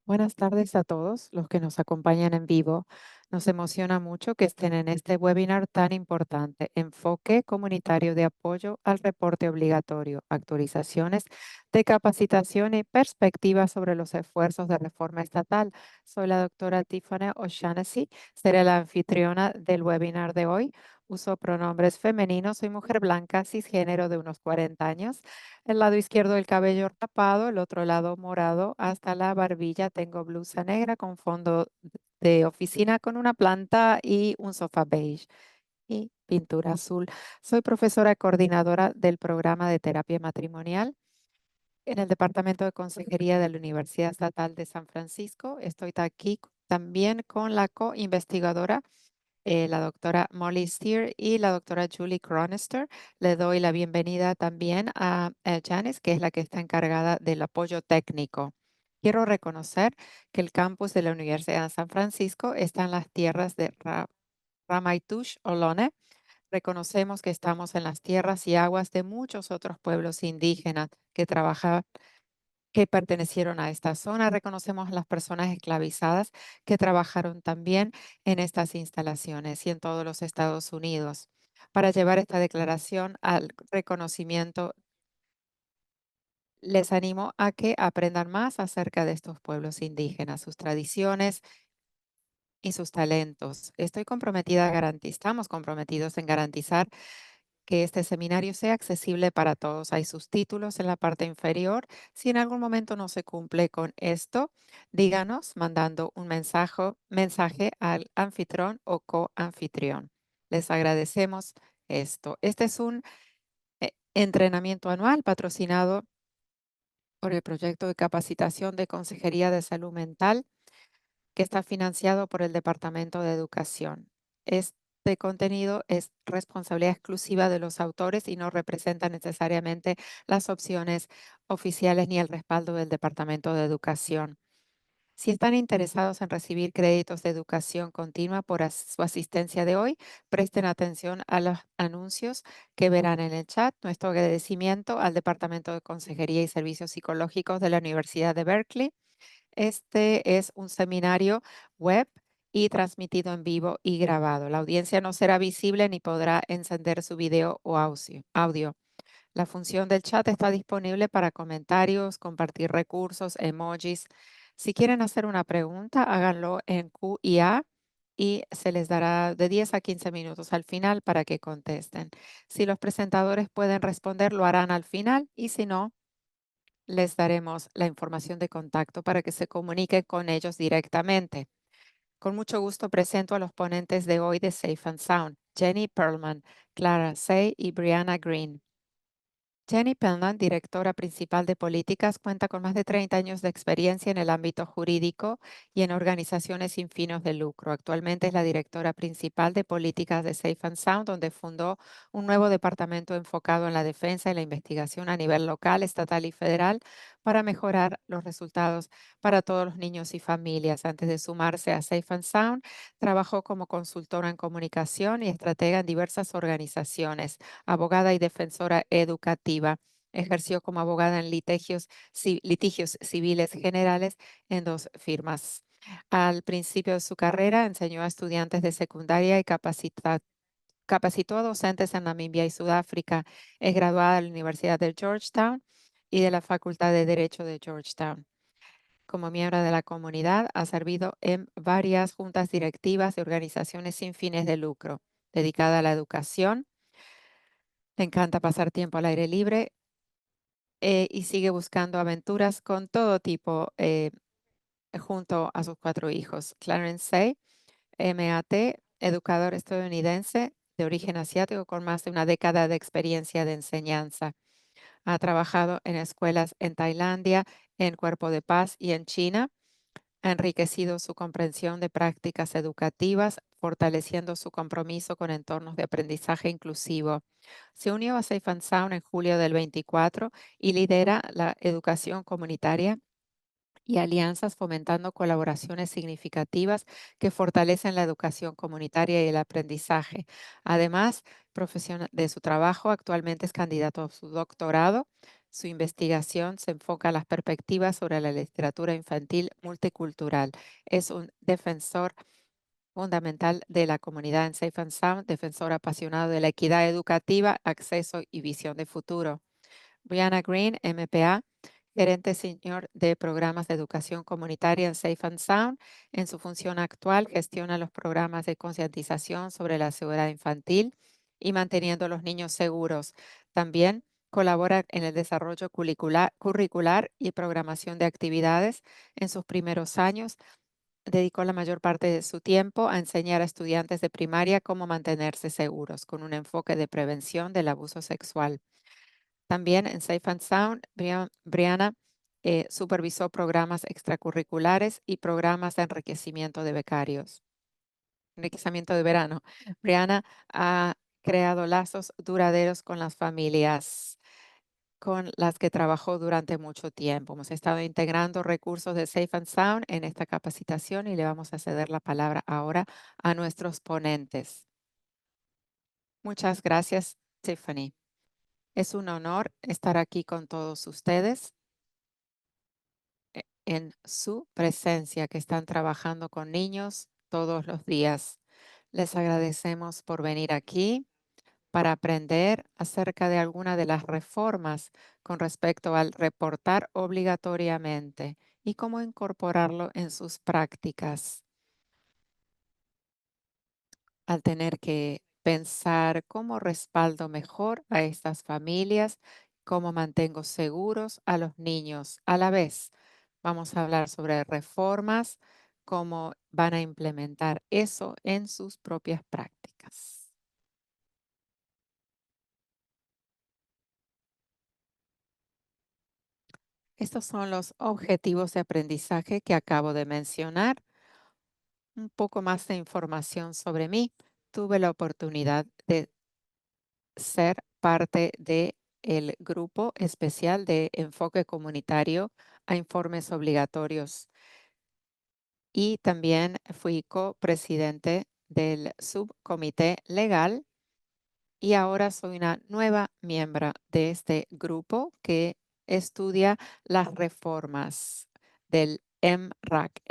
Buenas tardes a todos los que nos acompañan en vivo. Nos emociona mucho que estén en este webinar tan importante, Enfoque Comunitario de Apoyo al Reporte Obligatorio, Actualizaciones de Capacitación y Perspectivas sobre los Esfuerzos de Reforma Estatal. Soy la doctora Tiffany O'Shaughnessy, seré la anfitriona del webinar de hoy. Uso pronombres femeninos, soy mujer blanca, cisgénero de unos 40 años. El lado izquierdo del cabello rapado, el otro lado morado, hasta la barbilla tengo blusa negra con fondo de oficina con una planta y un sofá beige y pintura azul. Soy profesora coordinadora del programa de terapia matrimonial en el Departamento de Consejería de la Universidad Estatal de San Francisco. Estoy aquí también con la co-investigadora la doctora Molly Steer y la doctora Julie Cronister. Le doy la bienvenida también a Janice, que es la que está encargada del apoyo técnico. Quiero reconocer que el campus de la Universidad de San Francisco está en las tierras de Ramaytush Ohlone. Reconocemos que estamos en las tierras y aguas de muchos otros pueblos indígenas que pertenecieron a esta zona. Reconocemos a las personas esclavizadas que trabajaron también en estas instalaciones y en todos los Estados Unidos. Para llevar esta declaración al reconocimiento, les animo a que aprendan más acerca de estos pueblos indígenas, sus tradiciones y sus talentos. Estamos comprometidos en garantizar que este seminario sea accesible para todos. Hay sus títulos en la parte inferior. Si en algún momento no se cumple con esto, díganos mandando un mensaje al anfitrión o coanfitrión. Les agradecemos esto. Este es un entrenamiento anual patrocinado por el proyecto de capacitación de Consejería de Salud Mental que está financiado por el Departamento de Educación. Este contenido es responsabilidad exclusiva de los autores y no representa necesariamente las opciones oficiales ni el respaldo del Departamento de Educación. Si están interesados en recibir créditos de educación continua por su asistencia de hoy, presten atención a los anuncios que verán en el chat. Nuestro agradecimiento al Departamento de Consejería y Servicios Psicológicos de la Universidad de Berkeley. Este es un seminario web y transmitido en vivo y grabado. La audiencia no será visible ni podrá encender su video o audio. La función del chat está disponible para comentarios, compartir recursos, emojis. Si quieren hacer una pregunta, háganlo en Q y A y se les dará de 10 a 15 minutos al final para que contesten. Si los presentadores pueden responder, lo harán al final y si no, les daremos la información de contacto para que se comunique con ellos directamente. Con mucho gusto presento a los ponentes de hoy de Safe and Sound, Jenny Perlman, Clara Say y Brianna Green. Jenny Penland, directora principal de políticas, cuenta con más de 30 años de experiencia en el ámbito jurídico y en organizaciones sin fines de lucro. Actualmente es la directora principal de políticas de Safe and Sound, donde fundó un nuevo departamento enfocado en la defensa y la investigación a nivel local, estatal y federal para mejorar los resultados para todos los niños y familias. Antes de sumarse a Safe and Sound, trabajó como consultora en comunicación y estratega en diversas organizaciones, abogada y defensora educativa. Ejerció como abogada en litigios civiles generales en dos firmas. Al principio de su carrera enseñó a estudiantes de secundaria y capacitó a docentes en Namibia y Sudáfrica. Es graduada de la Universidad de Georgetown y de la Facultad de Derecho de Georgetown. Como miembro de la comunidad, ha servido en varias juntas directivas de organizaciones sin fines de lucro, dedicada a la educación. Le encanta pasar tiempo al aire libre y sigue buscando aventuras con todo tipo junto a sus cuatro hijos. Clarence Say, MAT, educador estadounidense de origen asiático con más de una década de experiencia de enseñanza. Ha trabajado en escuelas en Tailandia, en Cuerpo de Paz y en China. Ha enriquecido su comprensión de prácticas educativas, fortaleciendo su compromiso con entornos de aprendizaje inclusivo. Se unió a Safe and Sound en julio del 24 y lidera la educación comunitaria y alianzas fomentando colaboraciones significativas que fortalecen la educación comunitaria y el aprendizaje. Además de su trabajo, actualmente es candidato a su doctorado. Su investigación se enfoca a las perspectivas sobre la literatura infantil multicultural. Es un defensor fundamental de la comunidad en Safe and Sound, defensor apasionado de la equidad educativa, acceso y visión de futuro. Brianna Green, MPA, gerente senior de programas de educación comunitaria en Safe and Sound. En su función actual, gestiona los programas de concientización sobre la seguridad infantil y manteniendo a los niños seguros. También colabora en el desarrollo curricular y programación de actividades. En sus primeros años, dedicó la mayor parte de su tiempo a enseñar a estudiantes de primaria cómo mantenerse seguros, con un enfoque de prevención del abuso sexual. También en Safe and Sound, Brianna supervisó programas extracurriculares y programas de enriquecimiento de becarios. Enriquecimiento de verano. Brianna ha creado lazos duraderos con las familias con las que trabajó durante mucho tiempo. Hemos estado integrando recursos de Safe and Sound en esta capacitación y le vamos a ceder la palabra ahora a nuestros ponentes. Muchas gracias, Tiffany. Es un honor estar aquí con todos ustedes en su presencia, que están trabajando con niños todos los días. Les agradecemos por venir aquí para aprender acerca de alguna de las reformas con respecto al reportar obligatoriamente y cómo incorporarlo en sus prácticas. Al tener que pensar cómo respaldo mejor a estas familias, cómo mantengo seguros a los niños. A la vez, vamos a hablar sobre reformas, cómo van a implementar eso en sus propias prácticas. Estos son los objetivos de aprendizaje que acabo de mencionar. Un poco más de información sobre mí. Tuve la oportunidad de ser parte de el grupo especial de enfoque comunitario a informes obligatorios y también fui copresidente del subcomité legal y ahora soy una nueva miembro de este grupo que estudia las reformas del MRAC,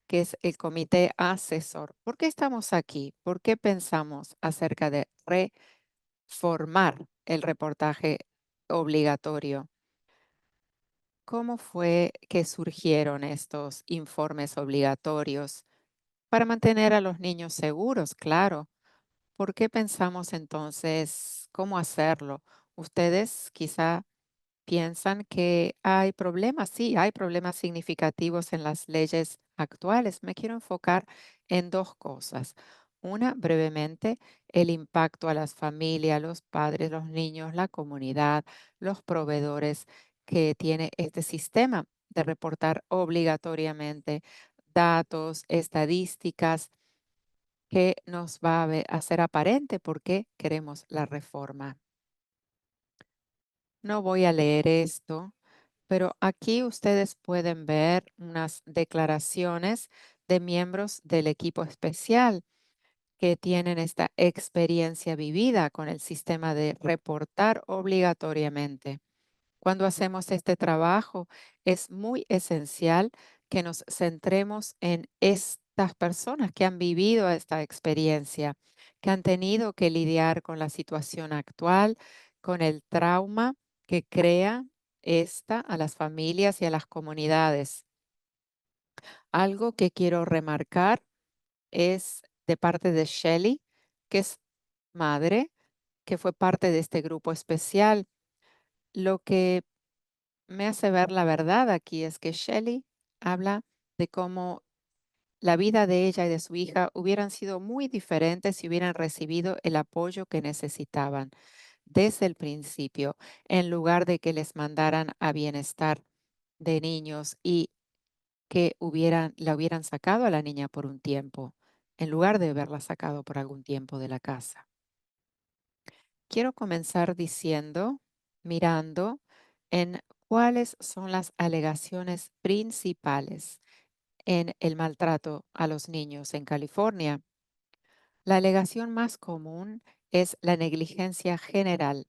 que es el comité asesor. ¿Por qué estamos aquí? ¿Por qué pensamos acerca de reformar el reportaje obligatorio? ¿Cómo fue que surgieron estos informes obligatorios? Para mantener a los niños seguros, claro. ¿Por qué pensamos entonces cómo hacerlo? Ustedes quizá piensan que hay problemas. Sí, hay problemas significativos en las leyes actuales. Me quiero enfocar en dos cosas. Una, brevemente, el impacto a las familias, los padres, los niños, la comunidad, los proveedores que tiene este sistema de reportar obligatoriamente datos, estadísticas, que nos va a hacer aparente por qué queremos la reforma. No voy a leer esto, pero aquí ustedes pueden ver unas declaraciones de miembros del equipo especial que tienen esta experiencia vivida con el sistema de reportar obligatoriamente. Cuando hacemos este trabajo, es muy esencial que nos centremos en estas personas que han vivido esta experiencia, que han tenido que lidiar con la situación actual, con el trauma que crea esta a las familias y a las comunidades. Algo que quiero remarcar es de parte de Shelley, que es madre, que fue parte de este grupo especial. Lo que me hace ver la verdad aquí es que Shelley habla de cómo la vida de ella y de su hija hubieran sido muy diferentes si hubieran recibido el apoyo que necesitaban desde el principio, en lugar de que les mandaran a bienestar de niños y que la hubieran sacado a la niña por un tiempo, en lugar de haberla sacado por algún tiempo de la casa. Quiero comenzar diciendo, mirando en cuáles son las alegaciones principales en el maltrato a los niños en California. La alegación más común es la negligencia general,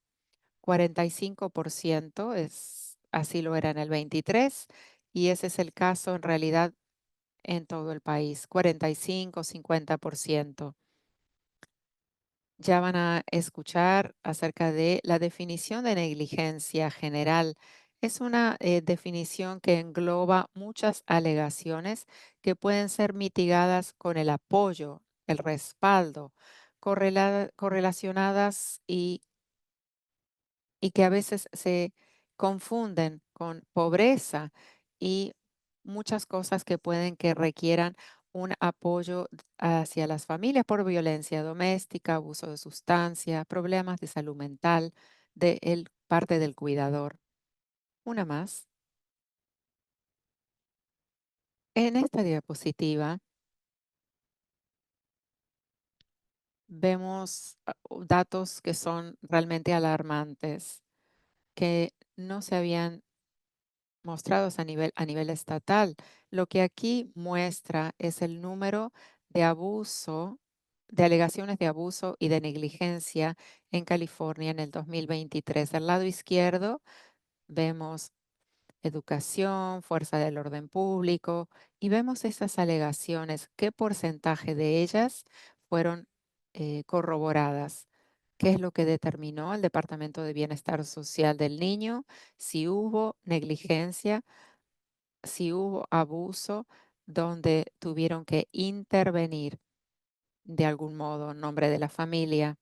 45% así lo era en el 23, y ese es el caso en realidad en todo el país, 45-50%. Ya van a escuchar acerca de la definición de negligencia general. Es una definición que engloba muchas alegaciones que pueden ser mitigadas con el apoyo, el respaldo, correlacionadas y que a veces se confunden con pobreza y muchas cosas que pueden que requieran un apoyo hacia las familias por violencia doméstica, abuso de sustancia, problemas de salud mental de parte del cuidador. Una más. En esta diapositiva vemos datos que son realmente alarmantes, que no se habían mostrados a nivel estatal. Lo que aquí muestra es el número de abuso, de alegaciones de abuso y de negligencia en California en el 2023. Al lado izquierdo vemos educación, fuerza del orden público y vemos esas alegaciones, qué porcentaje de ellas fueron corroboradas. ¿Qué es lo que determinó el Departamento de Bienestar Social del Niño? Si hubo negligencia, si hubo abuso donde tuvieron que intervenir de algún modo en nombre de la familia,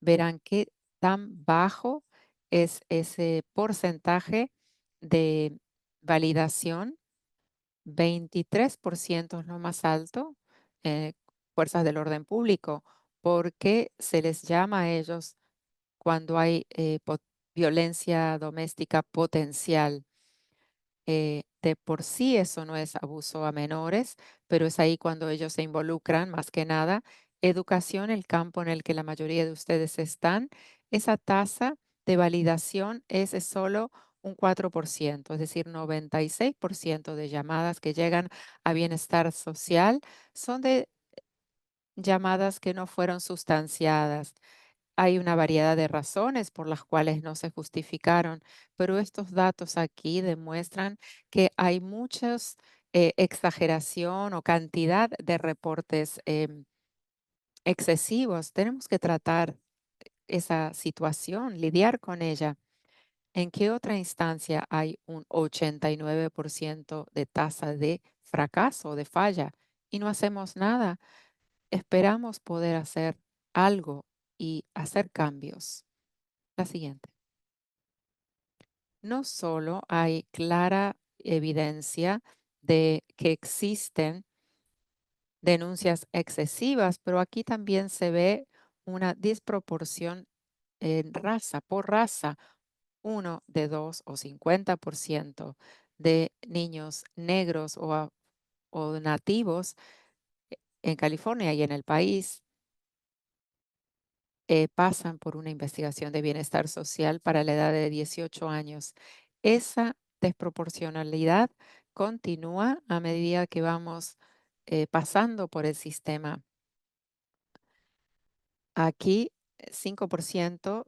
verán qué tan bajo es ese porcentaje de validación. 23% es lo más alto, fuerzas del orden público, porque se les llama a ellos cuando hay violencia doméstica potencial. De por sí eso no es abuso a menores, pero es ahí cuando ellos se involucran más que nada. Educación, el campo en el que la mayoría de ustedes están, esa tasa de validación es solo un 4%, es decir, 96% de llamadas que llegan a bienestar social son de llamadas que no fueron sustanciadas. Hay una variedad de razones por las cuales no se justificaron, pero estos datos aquí demuestran que hay muchas exageración o cantidad de reportes excesivos. Tenemos que tratar esa situación, lidiar con ella. ¿En qué otra instancia hay un 89% de tasa de fracaso, de falla, y no hacemos nada? Esperamos poder hacer algo y hacer cambios. La siguiente. No solo hay clara evidencia de que existen denuncias excesivas, pero aquí también se ve una disproporción en raza, por raza, uno de dos o 50% de niños negros o nativos en California y en el país pasan por una investigación de bienestar social para la edad de 18 años. Esa desproporcionalidad continúa a medida que vamos pasando por el sistema. Aquí, 5%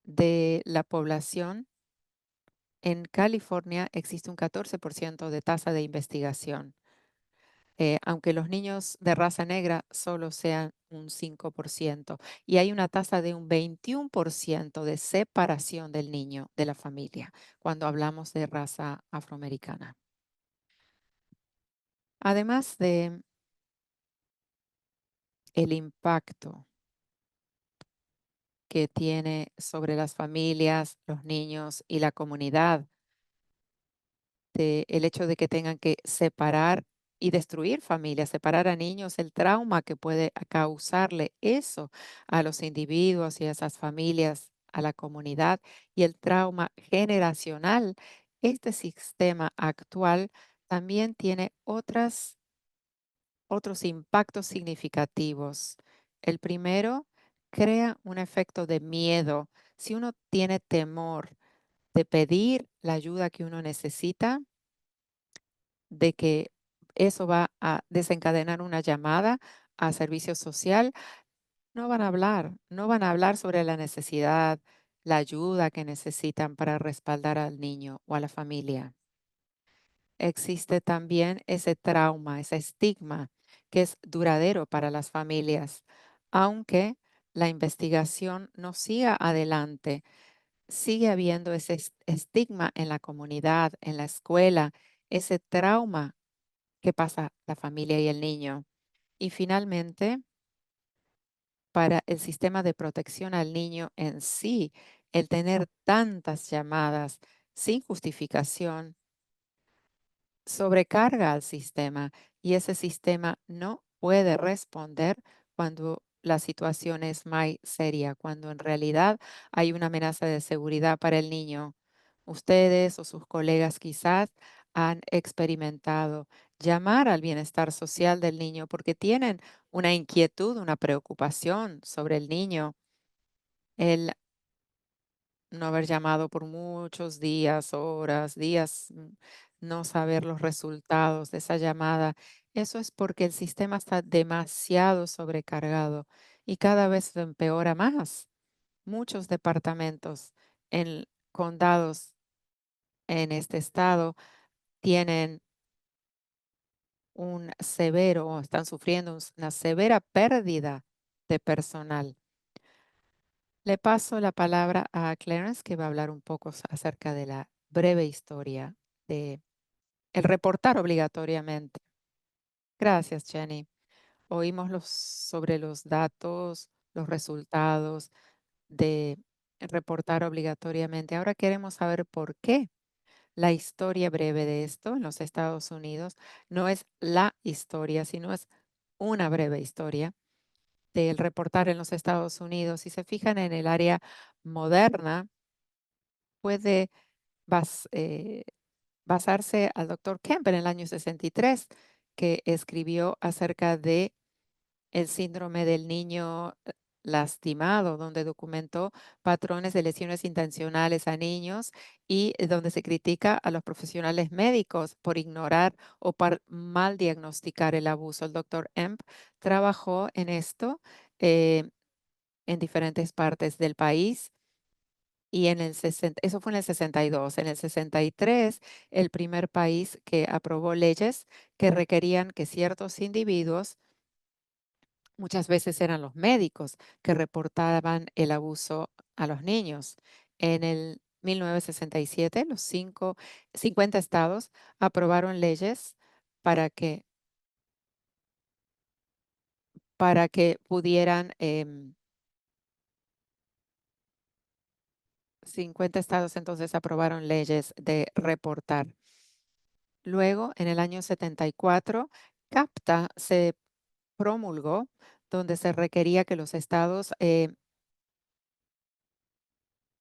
de la población en California existe un 14% de tasa de investigación. Aunque los niños de raza negra solo sean un 5%, y hay una tasa de un 21% de separación del niño de la familia cuando hablamos de raza afroamericana. Además de el impacto que tiene sobre las familias, los niños y la comunidad, el hecho de que tengan que separar y destruir familias, separar a niños, el trauma que puede causarle eso a los individuos y a esas familias, a la comunidad y el trauma generacional. Este sistema actual también tiene otros impactos significativos. El primero, crea un efecto de miedo. Si uno tiene temor de pedir la ayuda que uno necesita, de que eso va a desencadenar una llamada a servicio social, no van a hablar sobre la necesidad, la ayuda que necesitan para respaldar al niño o a la familia. Existe también ese trauma, ese estigma que es duradero para las familias, aunque la investigación no siga adelante. Sigue habiendo ese estigma en la comunidad, en la escuela, ese trauma que pasa la familia y el niño. Y finalmente, para el sistema de protección al niño en sí, el tener tantas llamadas sin justificación sobrecarga al sistema y ese sistema no puede responder cuando la situación es más seria, cuando en realidad hay una amenaza de seguridad para el niño. Ustedes o sus colegas quizás han experimentado llamar al bienestar social del niño porque tienen una inquietud, una preocupación sobre el niño. El no haber llamado por muchos días, horas, días, no saber los resultados de esa llamada. Eso es porque el sistema está demasiado sobrecargado y cada vez lo empeora más. Muchos departamentos en condados en este estado tienen un severo o están sufriendo una severa pérdida de personal. Le paso la palabra a Clarence, que va a hablar un poco acerca de la breve historia de el reportar obligatoriamente. Gracias, Jenny. Oímos sobre los datos, los resultados de reportar obligatoriamente. Ahora queremos saber por qué la historia breve de esto en los Estados Unidos no es la historia, sino es una breve historia del reportar en los Estados Unidos. Si se fijan en el área moderna, puede basarse al doctor Kemp en el año 63, que escribió acerca de el síndrome del niño lastimado, donde documentó patrones de lesiones intencionales a niños y donde se critica a los profesionales médicos por ignorar o por mal diagnosticar el abuso. El doctor Kemp trabajó en esto en diferentes partes del país y en el 60, eso fue en el 62. En el 63, el primer país que aprobó leyes que requerían que ciertos individuos, muchas veces eran los médicos, que reportaban el abuso a los niños. En el 1967, los 50 estados aprobaron leyes para que, pudieran, 50 estados entonces aprobaron leyes de reportar. Luego, en el año 74, CAPTA se promulgó, donde se requería que los estados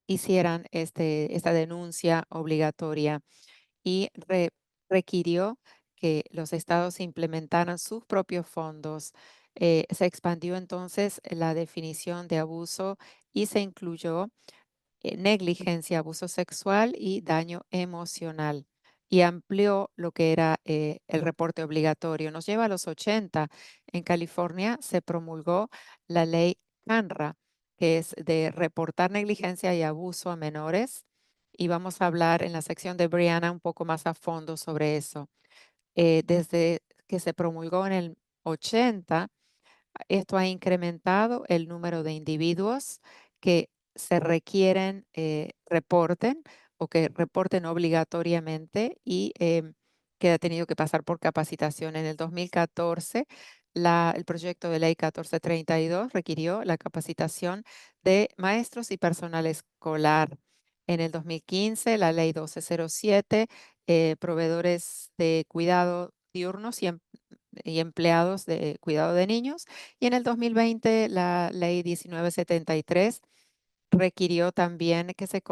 hicieran esta denuncia obligatoria y requirió que los estados implementaran sus propios fondos. Se expandió entonces la definición de abuso y se incluyó negligencia, abuso sexual y daño emocional. Y amplió lo que era el reporte obligatorio. Nos lleva a los 80. En California se promulgó la ley CANRA, que es de reportar negligencia y abuso a menores. Y vamos a hablar en la sección de Brianna un poco más a fondo sobre eso. Desde que se promulgó en el 80, esto ha incrementado el número de individuos que se requieren reporten o que reporten obligatoriamente y que ha tenido que pasar por capacitación. En el 2014, el proyecto de ley 1432 requirió la capacitación de maestros y personal escolar. En el 2015, la ley 1207, proveedores de cuidado diurnos y empleados de cuidado de niños. Y en el 2020, la ley 1973 requirió también que se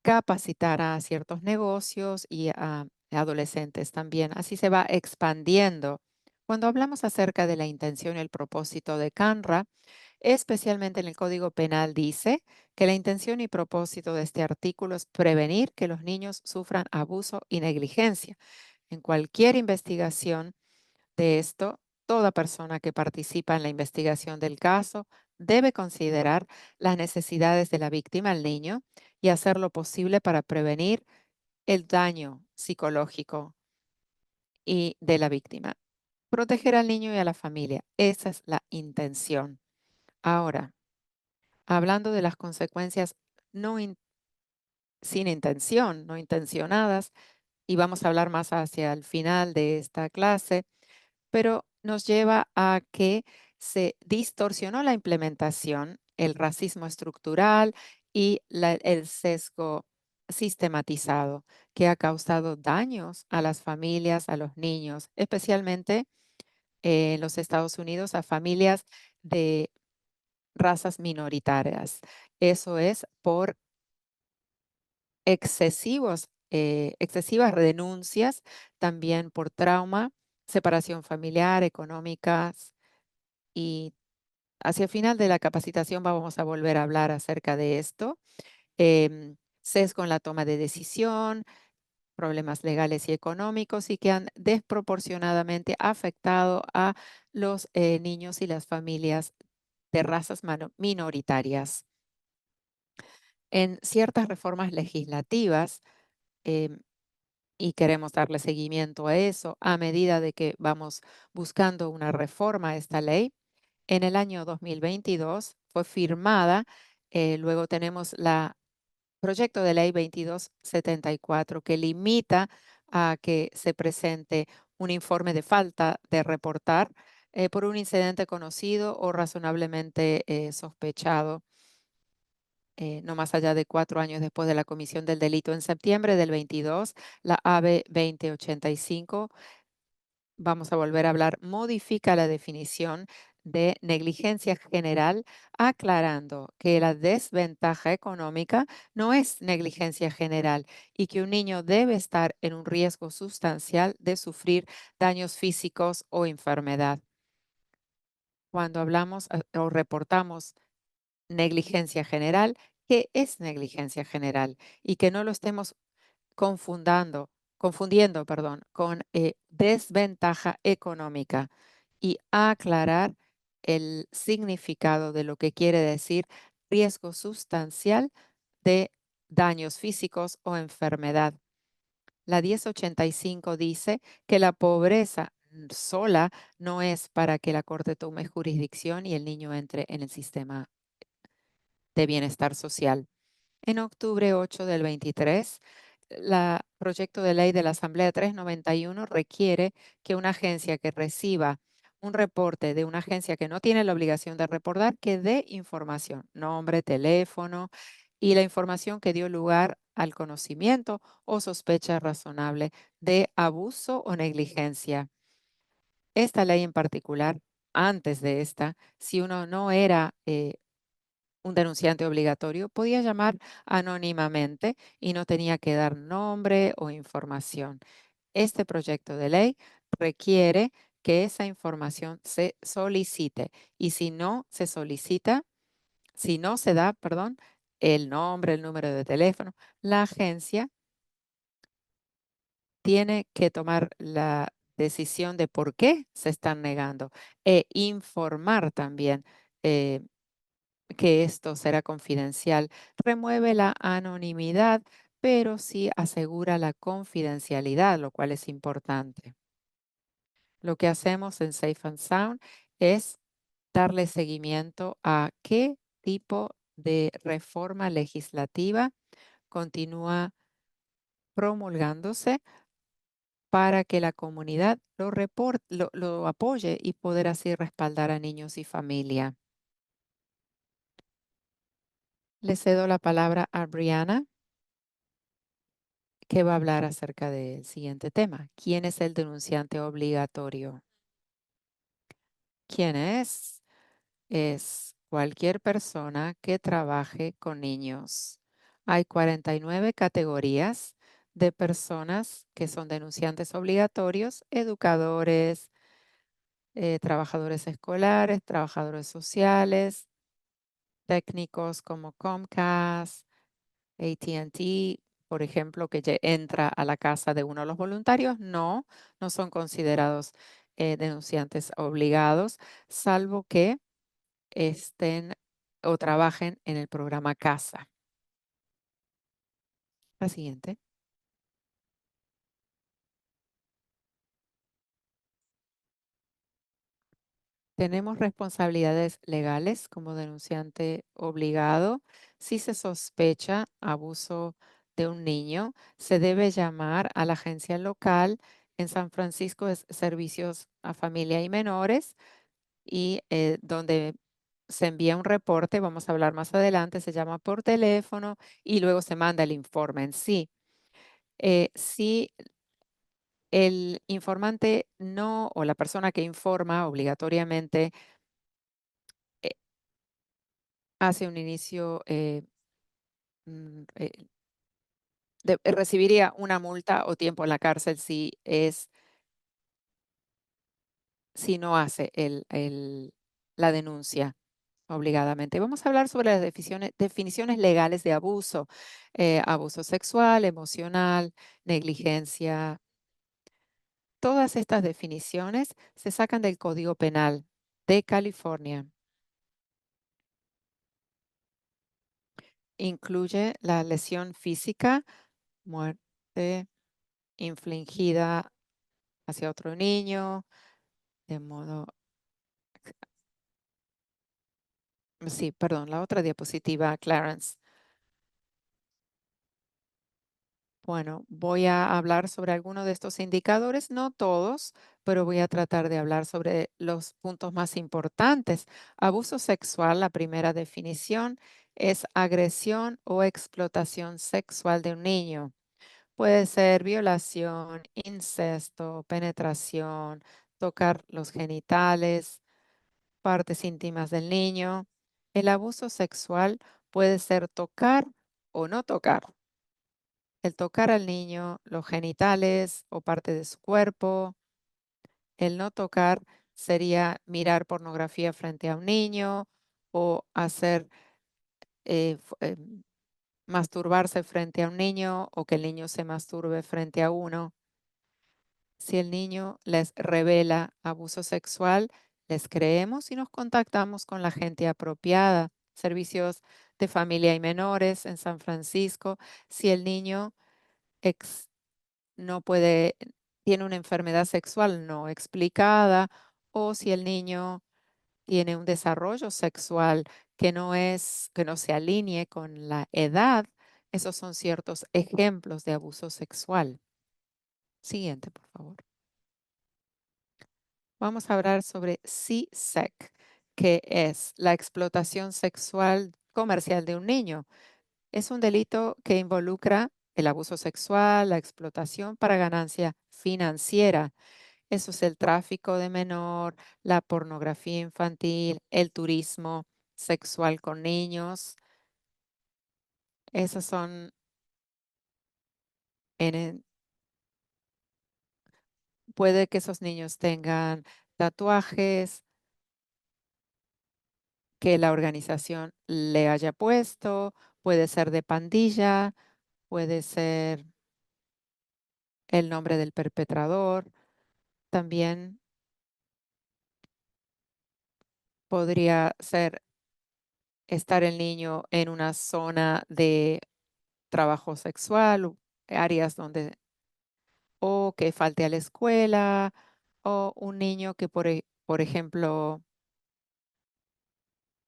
capacitara a ciertos negocios y a adolescentes también. Así se va expandiendo. Cuando hablamos acerca de la intención y el propósito de CANRA, especialmente en el Código Penal, dice que la intención y propósito de este artículo es prevenir que los niños sufran abuso y negligencia. En cualquier investigación de esto, toda persona que participa en la investigación del caso debe considerar las necesidades de la víctima, el niño, y hacer lo posible para prevenir el daño psicológico y de la víctima. Proteger al niño y a la familia, esa es la intención. Ahora, hablando de las consecuencias no in- sin intención, no intencionadas, y vamos a hablar más hacia el final de esta clase, pero nos lleva a que se distorsionó la implementación, el racismo estructural y el sesgo sistematizado que ha causado daños a las familias, a los niños, especialmente en los Estados Unidos, a familias de razas minoritarias. Eso es por excesivas renuncias, también por trauma, separación familiar, económicas, y hacia el final de la capacitación vamos a volver a hablar acerca de esto. Sesgo en la toma de decisión, problemas legales y económicos y que han desproporcionadamente afectado a los niños y las familias de razas minoritarias. En ciertas reformas legislativas, em, y queremos darle seguimiento a eso a medida de que vamos buscando una reforma a esta ley. En el año 2022 fue firmada, luego tenemos la proyecto de ley 2274 que limita a que se presente un informe de falta de reportar por un incidente conocido o razonablemente sospechado, no más allá de 4 años después de la comisión del delito. En septiembre del 22, la AB 2085, vamos a volver a hablar, modifica la definición de negligencia general, aclarando que la desventaja económica no es negligencia general y que un niño debe estar en un riesgo sustancial de sufrir daños físicos o enfermedad. Cuando hablamos o reportamos negligencia general, ¿qué es negligencia general? Y que no lo estemos confundiendo, perdón, con desventaja económica, y aclarar el significado de lo que quiere decir riesgo sustancial de daños físicos o enfermedad. La 1085 dice que la pobreza sola no es para que la Corte tome jurisdicción y el niño entre en el sistema de bienestar social. En octubre 8 del 23, la proyecto de ley de la Asamblea 391 requiere que una agencia que reciba un reporte de una agencia que no tiene la obligación de reportar, que dé información, nombre, teléfono y la información que dio lugar al conocimiento o sospecha razonable de abuso o negligencia. Esta ley en particular, antes de esta, si uno no era un denunciante obligatorio, podía llamar anónimamente y no tenía que dar nombre o información. Este proyecto de ley requiere que esa información se solicite, y si no se solicita, si no se da, perdón, el nombre, el número de teléfono, la agencia tiene que tomar la decisión de por qué se están negando e informar también que esto será confidencial. Remueve la anonimidad, pero sí asegura la confidencialidad, lo cual es importante. Lo que hacemos en Safe and Sound es darle seguimiento a qué tipo de reforma legislativa continúa promulgándose para que la comunidad lo apoye y poder así respaldar a niños y familia. Le cedo la palabra a Brianna, que va a hablar acerca del siguiente tema. ¿Quién es el denunciante obligatorio? ¿Quién es? Es cualquier persona que trabaje con niños. Hay 49 categorías de personas que son denunciantes obligatorios: educadores, trabajadores escolares, trabajadores sociales, técnicos como Comcast, AT&T, por ejemplo, que entra a la casa de uno de los voluntarios. No son considerados denunciantes obligados, salvo que estén o trabajen en el programa CASA. La siguiente. Tenemos responsabilidades legales como denunciante obligado. Si se sospecha abuso de un niño, se debe llamar a la agencia local. En San Francisco es Servicios a Familia y Menores y donde se envía un reporte, vamos a hablar más adelante, se llama por teléfono y luego se manda el informe en sí. Si el informante no, o la persona que informa obligatoriamente eh, hace un inicio, mm, eh, recibiría una multa o tiempo en la cárcel si no hace la denuncia obligadamente. Vamos a hablar sobre las definiciones legales de abuso, abuso sexual, emocional, negligencia. Todas estas definiciones se sacan del Código Penal de California. Incluye la lesión física, muerte infligida hacia otro niño, de modo, sí, perdón, la otra diapositiva, Clarence. Bueno, voy a hablar sobre algunos de estos indicadores, no todos, pero voy a tratar de hablar sobre los puntos más importantes. Abuso sexual, la primera definición, es agresión o explotación sexual de un niño. Puede ser violación, incesto, penetración, tocar los genitales, partes íntimas del niño. El abuso sexual puede ser tocar o no tocar. El tocar al niño, los genitales o parte de su cuerpo. El no tocar sería mirar pornografía frente a un niño o hacer masturbarse frente a un niño o que el niño se masturbe frente a uno. Si el niño les revela abuso sexual, les creemos y nos contactamos con la gente apropiada. Servicios de familia y menores en San Francisco. Si el niño no puede, tiene una enfermedad sexual no explicada o si el niño tiene un desarrollo sexual que no se alinee con la edad, esos son ciertos ejemplos de abuso sexual. Siguiente, por favor. Vamos a hablar sobre CSEC, que es la explotación sexual comercial de un niño. Es un delito que involucra el abuso sexual, la explotación para ganancia financiera. Eso es el tráfico de menor, la pornografía infantil, el turismo sexual con niños. Esos son, puede que esos niños tengan tatuajes que la organización le haya puesto, puede ser de pandilla, puede ser el nombre del perpetrador. También podría ser estar el niño en una zona de trabajo sexual, áreas donde o que falte a la escuela, o un niño que, por ejemplo,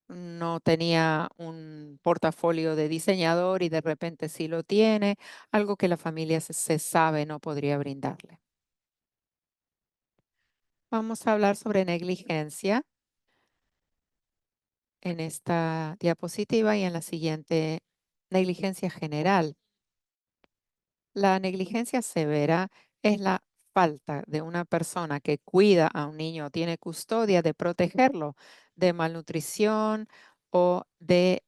no tenía un portafolio de diseñador y de repente sí lo tiene, algo que la familia se sabe no podría brindarle. Vamos a hablar sobre negligencia en esta diapositiva y en la siguiente, negligencia general. La negligencia severa es la falta de una persona que cuida a un niño o tiene custodia de protegerlo de malnutrición o de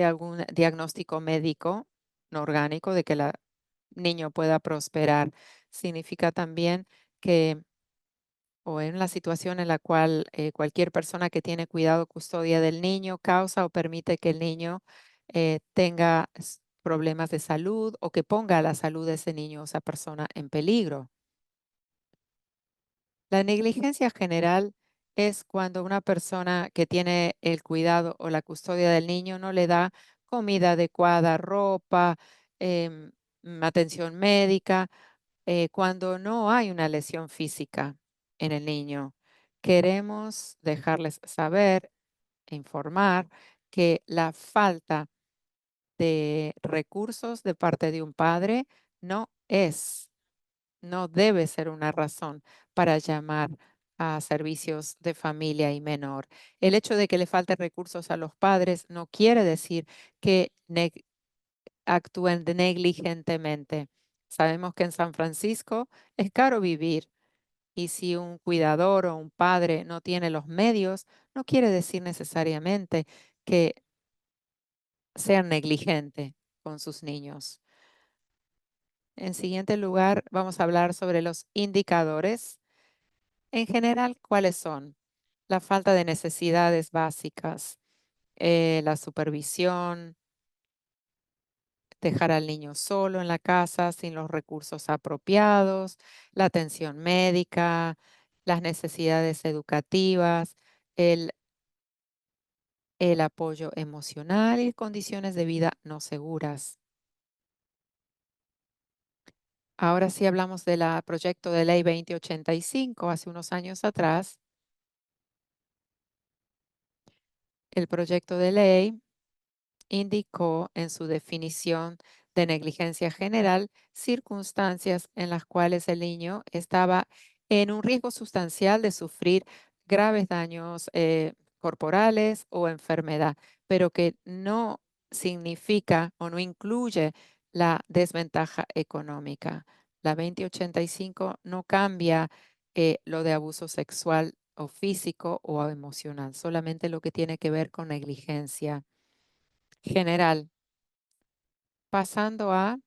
algún diagnóstico médico no orgánico de que el niño pueda prosperar. Significa también que, o en la situación en la cual cualquier persona que tiene cuidado o custodia del niño causa o permite que el niño tenga problemas de salud o que ponga la salud de ese niño o esa persona en peligro. La negligencia general es cuando una persona que tiene el cuidado o la custodia del niño no le da comida adecuada, ropa, em, atención médica, cuando no hay una lesión física en el niño. Queremos dejarles saber e informar que la falta de recursos de parte de un padre no es, no debe ser una razón para llamar a servicios de familia y menor. El hecho de que le falten recursos a los padres no quiere decir que actúen negligentemente. Sabemos que en San Francisco es caro vivir y si un cuidador o un padre no tiene los medios, no quiere decir necesariamente que sean negligente con sus niños. En siguiente lugar, vamos a hablar sobre los indicadores. En general, ¿cuáles son? La falta de necesidades básicas, la supervisión, dejar al niño solo en la casa sin los recursos apropiados, la atención médica, las necesidades educativas, el, el apoyo emocional y condiciones de vida no seguras. Ahora sí hablamos del proyecto de ley 2085 hace unos años atrás. El proyecto de ley indicó en su definición de negligencia general circunstancias en las cuales el niño estaba en un riesgo sustancial de sufrir graves daños corporales o enfermedad, pero que no significa o no incluye la desventaja económica. La 2085 no cambia lo de abuso sexual o físico o emocional, solamente lo que tiene que ver con negligencia general, pasando a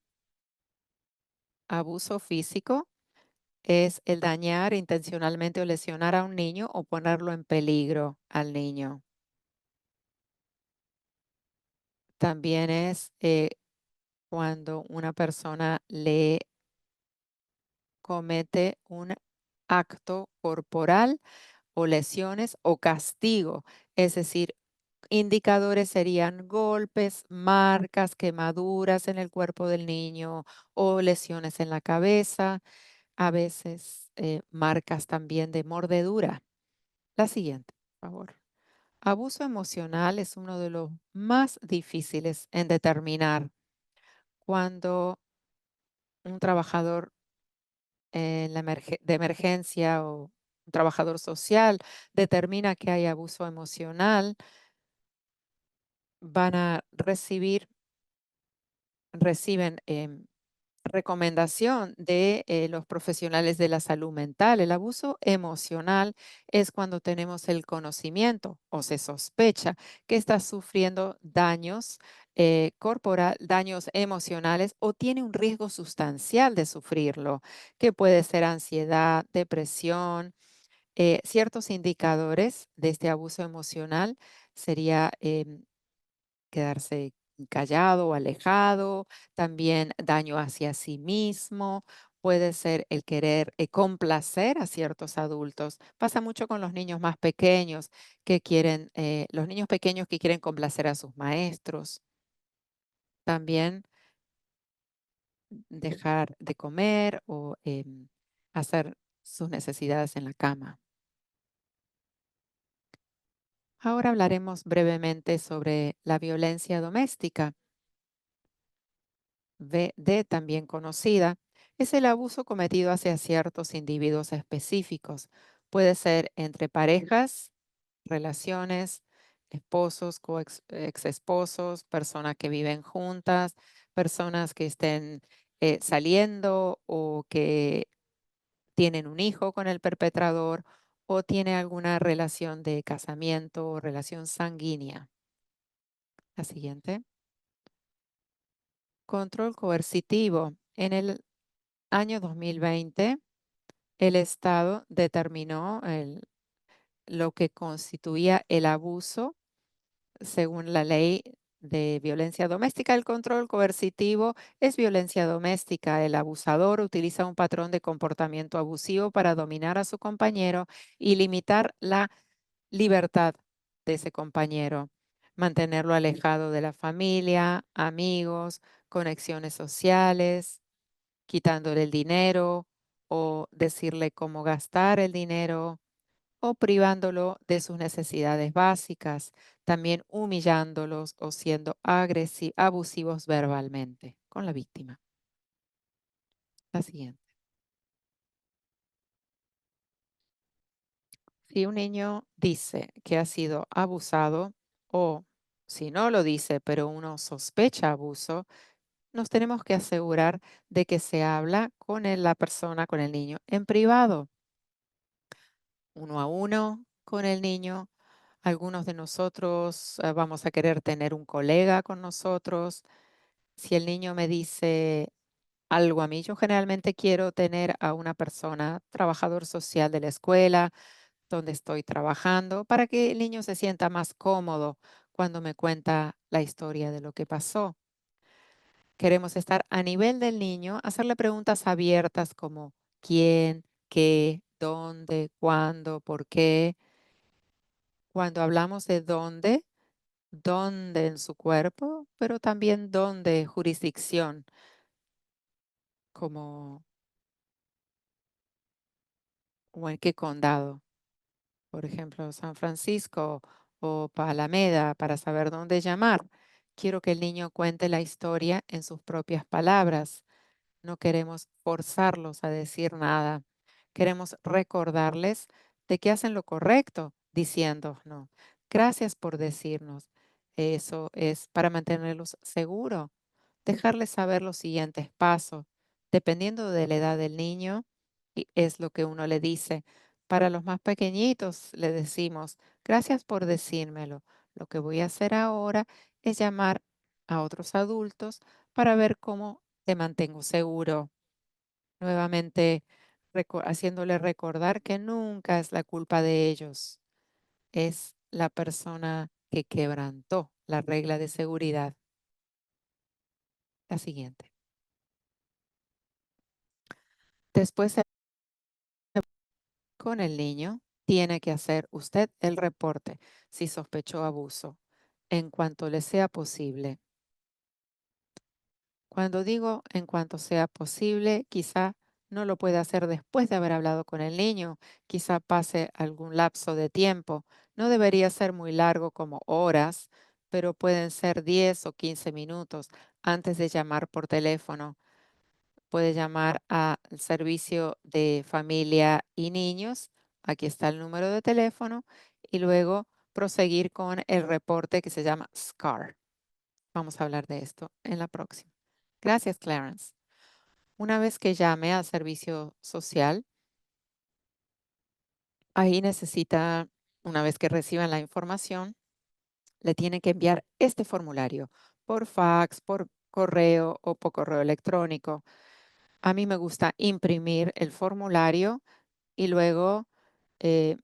abuso físico, es el dañar intencionalmente o lesionar a un niño o ponerlo en peligro al niño. También es cuando una persona le comete un acto corporal o lesiones o castigo, es decir, indicadores serían golpes, marcas, quemaduras en el cuerpo del niño o lesiones en la cabeza, a veces marcas también de mordedura. La siguiente, por favor. Abuso emocional es uno de los más difíciles en determinar cuando un trabajador de emergencia o un trabajador social determina que hay abuso emocional, van a reciben recomendación de los profesionales de la salud mental. El abuso emocional es cuando tenemos el conocimiento o se sospecha que está sufriendo daños corporal, daños emocionales o tiene un riesgo sustancial de sufrirlo, que puede ser ansiedad, depresión. Ciertos indicadores de este abuso emocional sería quedarse callado o alejado, también daño hacia sí mismo, puede ser el querer complacer a ciertos adultos. Pasa mucho con los niños más pequeños que quieren, los niños pequeños que quieren complacer a sus maestros. También dejar de comer o hacer sus necesidades en la cama. Ahora hablaremos brevemente sobre la violencia doméstica. VD, también conocida, es el abuso cometido hacia ciertos individuos específicos. Puede ser entre parejas, relaciones, esposos, ex esposos, personas que viven juntas, personas que estén saliendo o que tienen un hijo con el perpetrador o tiene alguna relación de casamiento o relación sanguínea. La siguiente. Control coercitivo. En el año 2020, el Estado determinó lo que constituía el abuso según la ley de violencia doméstica. El control coercitivo es violencia doméstica. El abusador utiliza un patrón de comportamiento abusivo para dominar a su compañero y limitar la libertad de ese compañero, mantenerlo alejado de la familia, amigos, conexiones sociales, quitándole el dinero o decirle cómo gastar el dinero o privándolo de sus necesidades básicas, también humillándolos o siendo abusivos verbalmente con la víctima. La siguiente. Si un niño dice que ha sido abusado o si no lo dice, pero uno sospecha abuso, nos tenemos que asegurar de que se habla con la persona, con el niño, en privado, uno a uno con el niño. Algunos de nosotros vamos a querer tener un colega con nosotros. Si el niño me dice algo a mí, yo generalmente quiero tener a una persona, trabajador social de la escuela, donde estoy trabajando, para que el niño se sienta más cómodo cuando me cuenta la historia de lo que pasó. Queremos estar a nivel del niño, hacerle preguntas abiertas como quién, qué, dónde, cuándo, por qué. Cuando hablamos de dónde en su cuerpo, pero también dónde jurisdicción, como o en qué condado. Por ejemplo, San Francisco o Alameda, para saber dónde llamar. Quiero que el niño cuente la historia en sus propias palabras. No queremos forzarlos a decir nada. Queremos recordarles de que hacen lo correcto diciendo no. Gracias por decirnos. Eso es para mantenerlos seguros. Dejarles saber los siguientes pasos. Dependiendo de la edad del niño, y es lo que uno le dice. Para los más pequeñitos le decimos, gracias por decírmelo. Lo que voy a hacer ahora es llamar a otros adultos para ver cómo te mantengo seguro. Nuevamente, haciéndole recordar que nunca es la culpa de ellos, es la persona que quebrantó la regla de seguridad. La siguiente. Después con el niño, tiene que hacer usted el reporte si sospechó abuso en cuanto le sea posible. Cuando digo en cuanto sea posible, quizá no lo puede hacer después de haber hablado con el niño, quizá pase algún lapso de tiempo. No debería ser muy largo como horas, pero pueden ser 10 o 15 minutos antes de llamar por teléfono. Puede llamar al servicio de familia y niños. Aquí está el número de teléfono y luego proseguir con el reporte que se llama SCAR. Vamos a hablar de esto en la próxima. Gracias, Clarence. Una vez que llame al servicio social, ahí necesita, una vez que reciban la información, le tienen que enviar este formulario por fax, por correo o por correo electrónico. A mí me gusta imprimir el formulario y luego eh,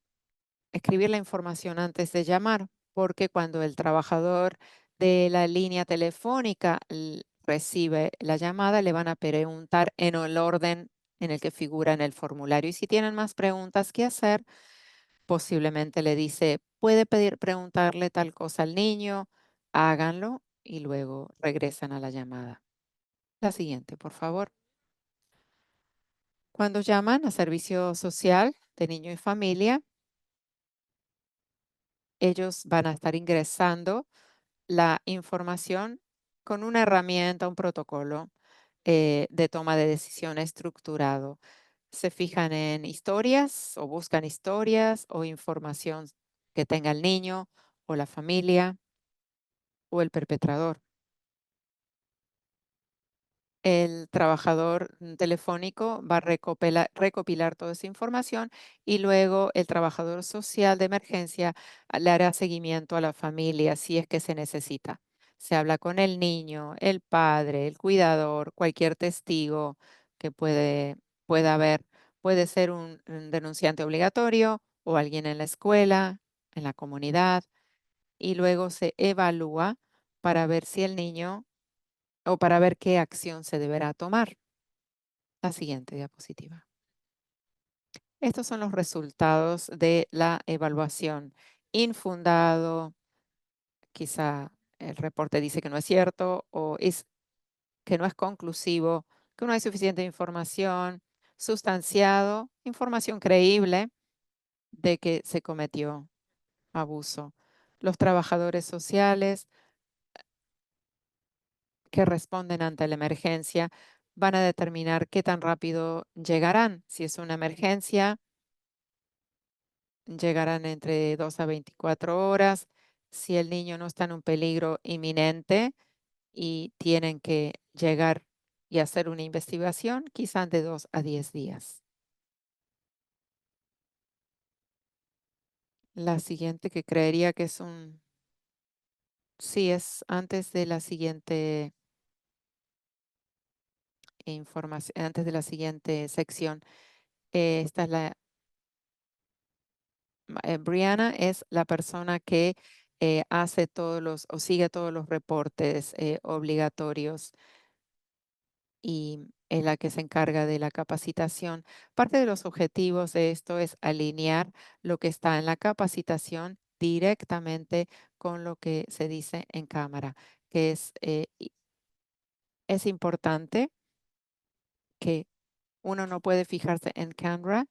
escribir la información antes de llamar, porque cuando el trabajador de la línea telefónica recibe la llamada, le van a preguntar en el orden en el que figura en el formulario. Y si tienen más preguntas que hacer, posiblemente le dice, puede pedir preguntarle tal cosa al niño, háganlo y luego regresan a la llamada. La siguiente, por favor. Cuando llaman a servicio social de niño y familia, ellos van a estar ingresando la información con una herramienta, un protocolo de toma de decisión estructurado. Se fijan en historias o buscan historias o información que tenga el niño o la familia o el perpetrador. El trabajador telefónico va a recopilar toda esa información y luego el trabajador social de emergencia le hará seguimiento a la familia si es que se necesita. Se habla con el niño, el padre, el cuidador, cualquier testigo que pueda haber. Puede ser un denunciante obligatorio o alguien en la escuela, en la comunidad, y luego se evalúa para ver si el niño o para ver qué acción se deberá tomar. La siguiente diapositiva. Estos son los resultados de la evaluación. Infundado, quizá el reporte dice que no es cierto o es que no es conclusivo, que no hay suficiente información, sustanciado, información creíble de que se cometió abuso. Los trabajadores sociales que responden ante la emergencia van a determinar qué tan rápido llegarán. Si es una emergencia, llegarán entre 2 a 24 horas. Si el niño no está en un peligro inminente y tienen que llegar y hacer una investigación, quizás de 2 a 10 días. La siguiente que creería que es un... Sí, es antes de la siguiente información, antes de la siguiente sección. Esta es la... Brianna es la persona que hace todos los o sigue todos los reportes obligatorios y es la que se encarga de la capacitación. Parte de los objetivos de esto es alinear lo que está en la capacitación directamente con lo que se dice en cámara, que es importante que uno no puede fijarse en cámara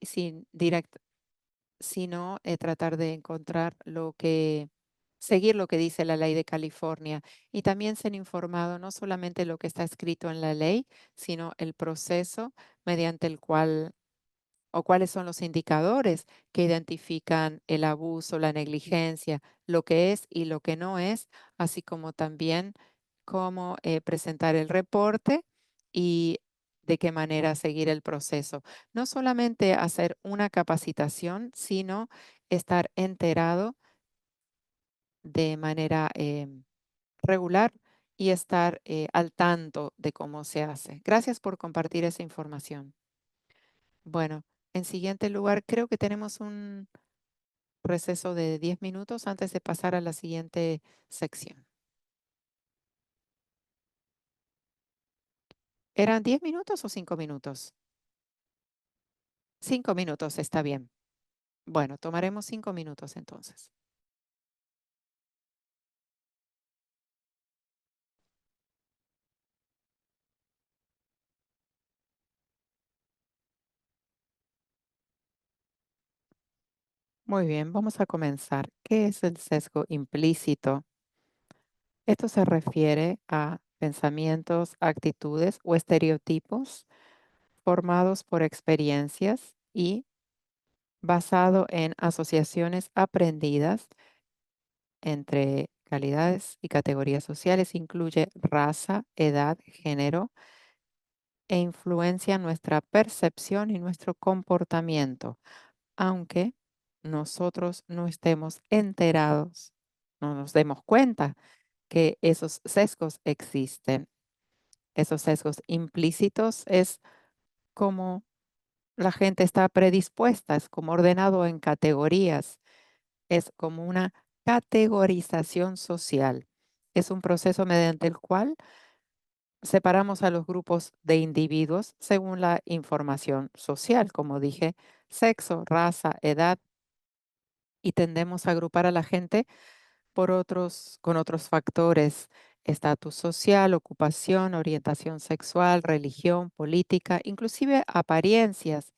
sin direct, sino tratar de encontrar seguir lo que dice la ley de California y también ser informado no solamente lo que está escrito en la ley, sino el proceso mediante el cual o cuáles son los indicadores que identifican el abuso, la negligencia, lo que es y lo que no es, así como también cómo presentar el reporte y de qué manera seguir el proceso. No solamente hacer una capacitación, sino estar enterado de manera regular y estar al tanto de cómo se hace. Gracias por compartir esa información. Bueno, en siguiente lugar, creo que tenemos un receso de 10 minutos antes de pasar a la siguiente sección. ¿Eran 10 minutos o 5 minutos? 5 minutos, está bien. Bueno, tomaremos 5 minutos entonces. Muy bien, vamos a comenzar. ¿Qué es el sesgo implícito? Esto se refiere a pensamientos, actitudes o estereotipos formados por experiencias y basado en asociaciones aprendidas entre calidades y categorías sociales. Incluye raza, edad, género e influencia nuestra percepción y nuestro comportamiento, aunque nosotros no estemos enterados, no nos demos cuenta que esos sesgos existen. Esos sesgos implícitos es como la gente está predispuesta, es como ordenado en categorías, es como una categorización social. Es un proceso mediante el cual separamos a los grupos de individuos según la información social, como dije, sexo, raza, edad, y tendemos a agrupar a la gente con otros factores, estatus social, ocupación, orientación sexual, religión, política, inclusive apariencias.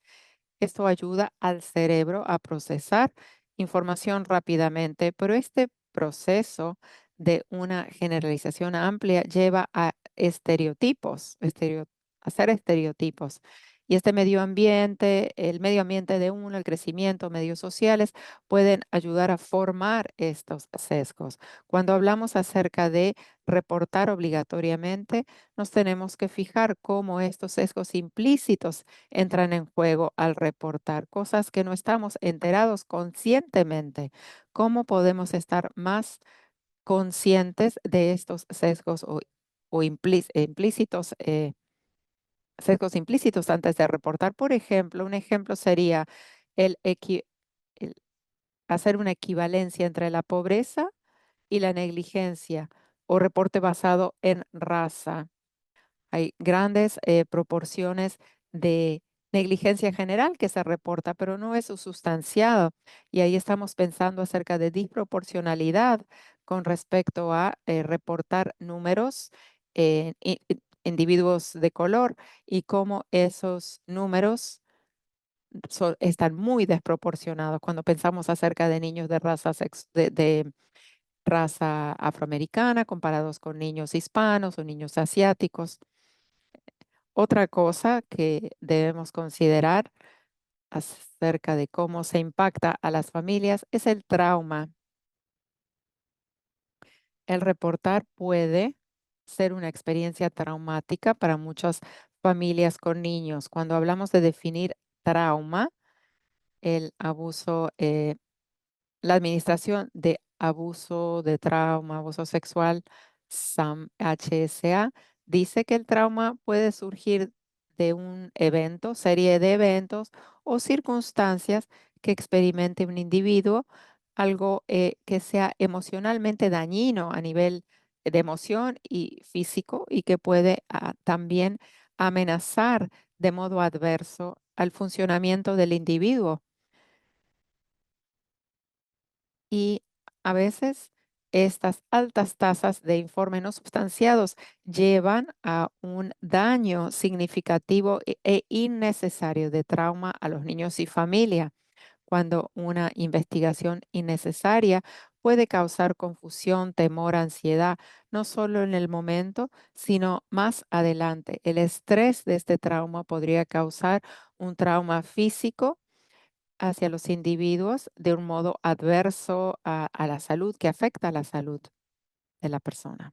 Esto ayuda al cerebro a procesar información rápidamente, pero este proceso de una generalización amplia lleva a hacer estereotipos. Y este medio ambiente, el medio ambiente de uno, el crecimiento, medios sociales, pueden ayudar a formar estos sesgos. Cuando hablamos acerca de reportar obligatoriamente, nos tenemos que fijar cómo estos sesgos implícitos entran en juego al reportar cosas que no estamos enterados conscientemente. ¿Cómo podemos estar más conscientes de estos sesgos o implícitos, sesgos implícitos antes de reportar? Por ejemplo, un ejemplo sería el, el hacer una equivalencia entre la pobreza y la negligencia, o reporte basado en raza. Hay grandes proporciones de negligencia general que se reporta, pero no es sustanciado. Y ahí estamos pensando acerca de disproporcionalidad con respecto a reportar números en individuos de color y cómo esos números están muy desproporcionados cuando pensamos acerca de niños de de raza afroamericana comparados con niños hispanos o niños asiáticos. Otra cosa que debemos considerar acerca de cómo se impacta a las familias es el trauma. El reportar puede ser una experiencia traumática para muchas familias con niños. Cuando hablamos de definir trauma, el abuso la Administración de Abuso de Trauma, Abuso Sexual, SAM-HSA, dice que el trauma puede surgir de un evento, serie de eventos o circunstancias que experimente un individuo, algo que sea emocionalmente dañino a nivel de emoción y físico y que puede también amenazar de modo adverso al funcionamiento del individuo. Y a veces estas altas tasas de informes no sustanciados llevan a un daño significativo e innecesario de trauma a los niños y familia, cuando una investigación innecesaria puede causar confusión, temor, ansiedad, no solo en el momento, sino más adelante. El estrés de este trauma podría causar un trauma físico hacia los individuos de un modo adverso a la salud, que afecta a la salud de la persona.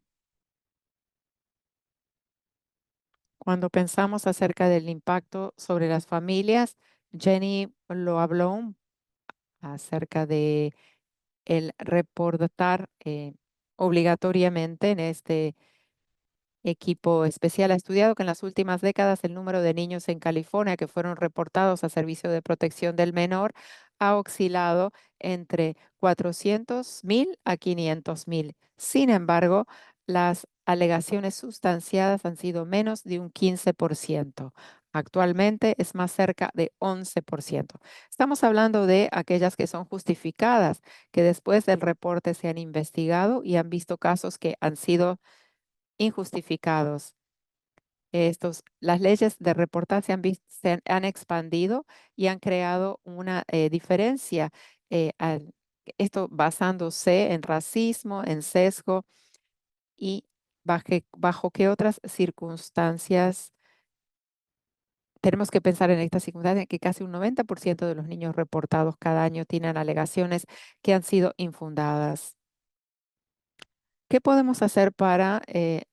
Cuando pensamos acerca del impacto sobre las familias, Jenny lo habló acerca de el reportar obligatoriamente en este equipo especial ha estudiado que en las últimas décadas el número de niños en California que fueron reportados a Servicio de Protección del Menor ha oscilado entre 400,000 a 500,000. Sin embargo, las alegaciones sustanciadas han sido menos de un 15%. Actualmente es más cerca de 11%. Estamos hablando de aquellas que son justificadas, que después del reporte se han investigado y han visto casos que han sido injustificados. Las leyes de reportar se han expandido y han creado una diferencia, esto basándose en racismo, en sesgo y bajo qué otras circunstancias. Tenemos que pensar en esta circunstancia en que casi un 90% de los niños reportados cada año tienen alegaciones que han sido infundadas. ¿Qué podemos hacer para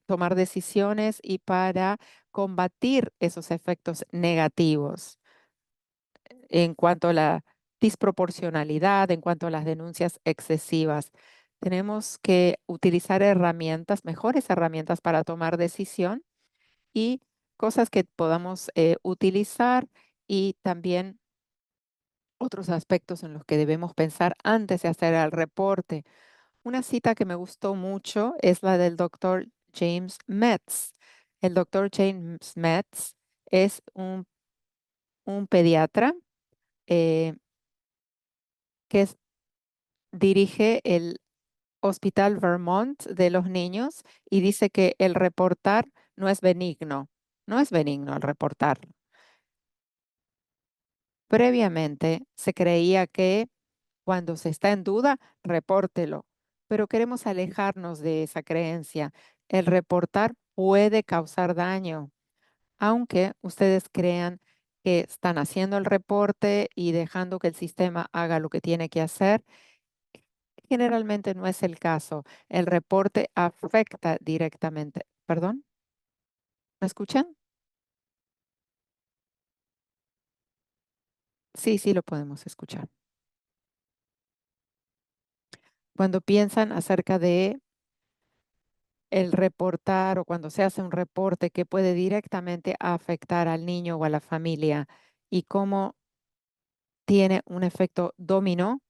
tomar decisiones y para combatir esos efectos negativos en cuanto a la disproporcionalidad, en cuanto a las denuncias excesivas? Tenemos que utilizar herramientas, mejores herramientas para tomar decisión y cosas que podamos utilizar y también otros aspectos en los que debemos pensar antes de hacer el reporte. Una cita que me gustó mucho es la del doctor James Metz. El doctor James Metz es un pediatra eh, que dirige el Hospital Vermont de los niños y dice que el reportar no es benigno. No es benigno el reportar. Previamente se creía que cuando se está en duda, repórtelo, pero queremos alejarnos de esa creencia. El reportar puede causar daño, aunque ustedes crean que están haciendo el reporte y dejando que el sistema haga lo que tiene que hacer. Generalmente no es el caso. El reporte afecta directamente. ¿Perdón? ¿Me escuchan? Sí, sí lo podemos escuchar. Cuando piensan acerca de el reportar o cuando se hace un reporte que puede directamente afectar al niño o a la familia y cómo tiene un efecto dominó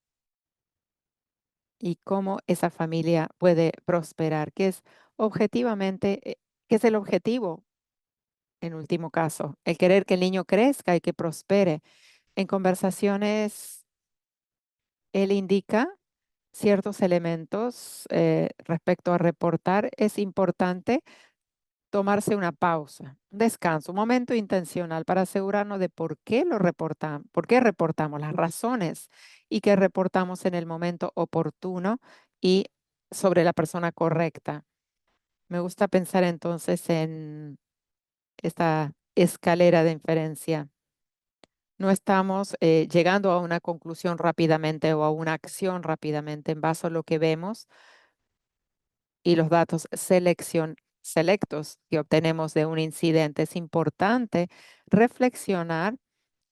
y cómo esa familia puede prosperar, que es objetivamente, ¿qué es el objetivo? En último caso, el querer que el niño crezca y que prospere. En conversaciones, él indica ciertos elementos respecto a reportar. Es importante tomarse una pausa, un descanso, un momento intencional para asegurarnos de por qué lo reportamos, por qué reportamos, las razones y que reportamos en el momento oportuno y sobre la persona correcta. Me gusta pensar entonces en esta escalera de inferencia. No estamos llegando a una conclusión rápidamente o a una acción rápidamente en base a lo que vemos y los datos selectos que obtenemos de un incidente. Es importante reflexionar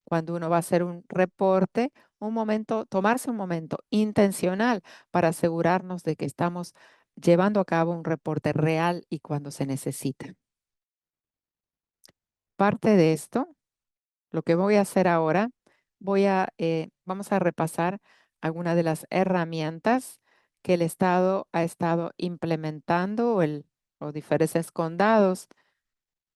cuando uno va a hacer un reporte, un momento, tomarse un momento intencional para asegurarnos de que estamos llevando a cabo un reporte real y cuando se necesita. Parte de esto, lo que voy a hacer ahora, vamos a repasar algunas de las herramientas que el Estado ha estado implementando o diferentes condados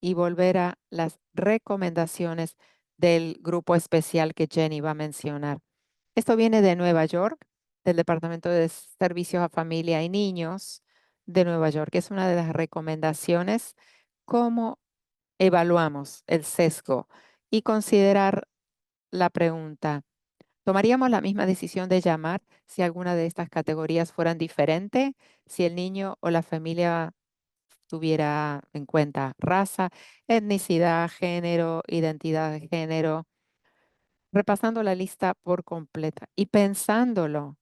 y volver a las recomendaciones del grupo especial que Jenny va a mencionar. Esto viene de Nueva York, del Departamento de Servicios a Familia y Niños de Nueva York. Es una de las recomendaciones, cómo evaluamos el sesgo y considerar la pregunta, ¿tomaríamos la misma decisión de llamar si alguna de estas categorías fueran diferentes? Si el niño o la familia tuviera en cuenta raza, etnicidad, género, identidad de género, repasando la lista por completa y pensándolo,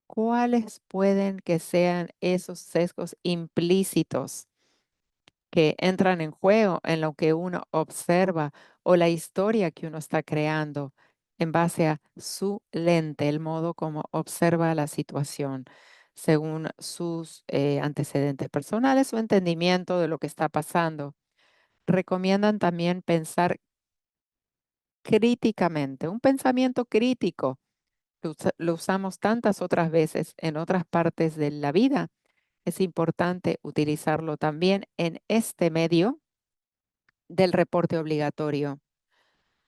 ¿cuáles pueden que sean esos sesgos implícitos que entran en juego en lo que uno observa o la historia que uno está creando en base a su lente, el modo como observa la situación, según sus antecedentes personales o entendimiento de lo que está pasando? Recomiendan también pensar críticamente, un pensamiento crítico. Lo usamos tantas otras veces en otras partes de la vida. Es importante utilizarlo también en este medio del reporte obligatorio.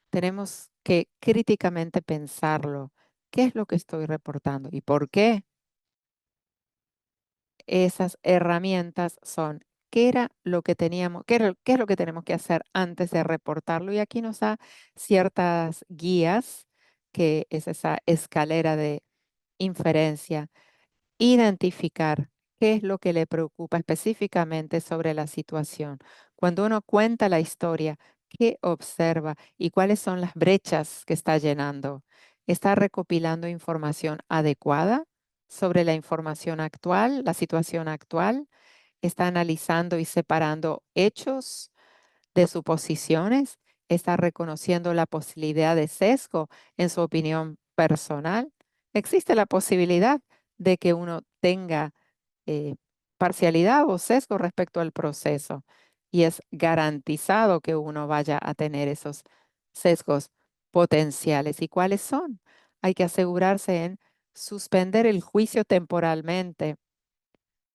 Tenemos que críticamente pensarlo. ¿Qué es lo que estoy reportando y por qué? Esas herramientas son qué era lo que teníamos, qué es lo que tenemos que hacer antes de reportarlo. Y aquí nos da ciertas guías, que es esa escalera de inferencia. Identificar qué es lo que le preocupa específicamente sobre la situación. Cuando uno cuenta la historia, ¿qué observa y cuáles son las brechas que está llenando? ¿Está recopilando información adecuada sobre la información actual, la situación actual? ¿Está analizando y separando hechos de suposiciones? ¿Está reconociendo la posibilidad de sesgo en su opinión personal? Existe la posibilidad de que uno tenga eh, parcialidad o sesgo respecto al proceso y es garantizado que uno vaya a tener esos sesgos potenciales. ¿Y cuáles son? Hay que asegurarse en suspender el juicio temporalmente,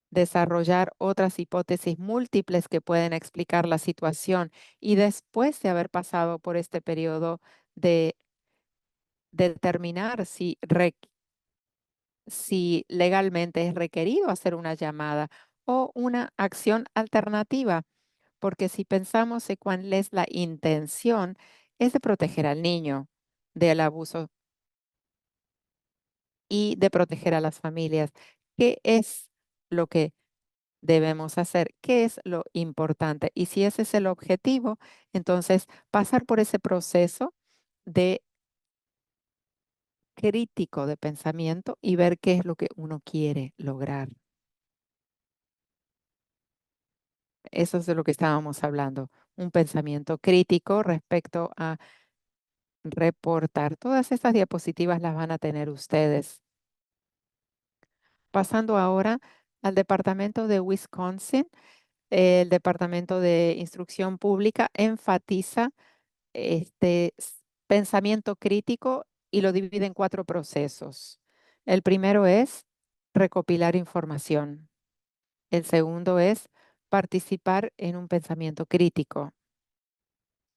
desarrollar otras hipótesis múltiples que pueden explicar la situación y después de haber pasado por este periodo de determinar si legalmente es requerido hacer una llamada o una acción alternativa, porque si pensamos en cuál es la intención, es de proteger al niño del abuso y de proteger a las familias. ¿Qué es lo que debemos hacer? ¿Qué es lo importante? Y si ese es el objetivo, entonces pasar por ese proceso de crítico de pensamiento y ver qué es lo que uno quiere lograr. Eso es de lo que estábamos hablando, un pensamiento crítico respecto a reportar. Todas estas diapositivas las van a tener ustedes. Pasando ahora al departamento de Wisconsin, el departamento de instrucción pública enfatiza pensamiento crítico y lo divide en 4 procesos. El primero es recopilar información. El segundo es participar en un pensamiento crítico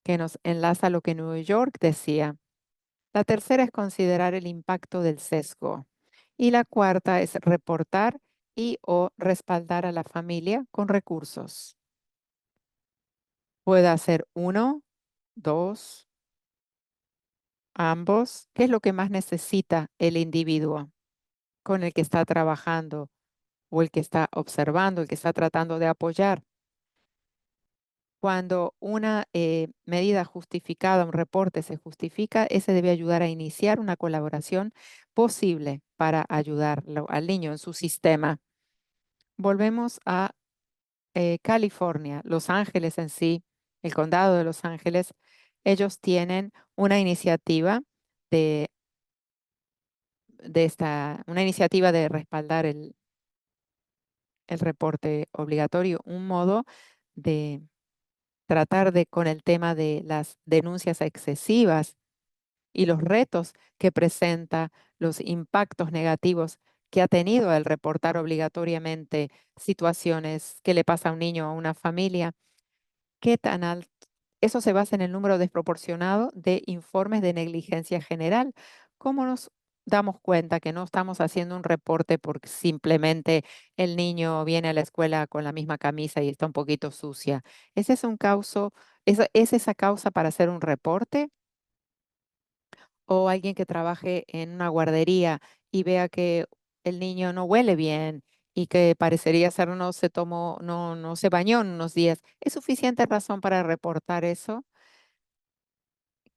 que nos enlaza a lo que New York decía. La tercera es considerar el impacto del sesgo. Y la cuarta es reportar y o respaldar a la familia con recursos. Puede ser uno, dos, ambos. ¿Qué es lo que más necesita el individuo con el que está trabajando o el que está observando, el que está tratando de apoyar? Cuando una medida justificada, un reporte se justifica, ese debe ayudar a iniciar una colaboración posible para ayudarlo al niño en su sistema. Volvemos a California, Los Ángeles en sí, el condado de Los Ángeles. Ellos tienen una iniciativa de, una iniciativa de respaldar el reporte obligatorio, un modo de tratar de con el tema de las denuncias excesivas y los retos que presenta, los impactos negativos que ha tenido el reportar obligatoriamente situaciones que le pasa a un niño o a una familia. ¿Qué tan alto? Eso se basa en el número desproporcionado de informes de negligencia general. ¿Cómo nos damos cuenta que no estamos haciendo un reporte porque simplemente el niño viene a la escuela con la misma camisa y está un poquito sucia? ¿Ese es un causo, es esa causa para hacer un reporte? ¿O alguien que trabaje en una guardería y vea que el niño no huele bien y que parecería ser no se bañó en unos días? ¿Es suficiente razón para reportar eso?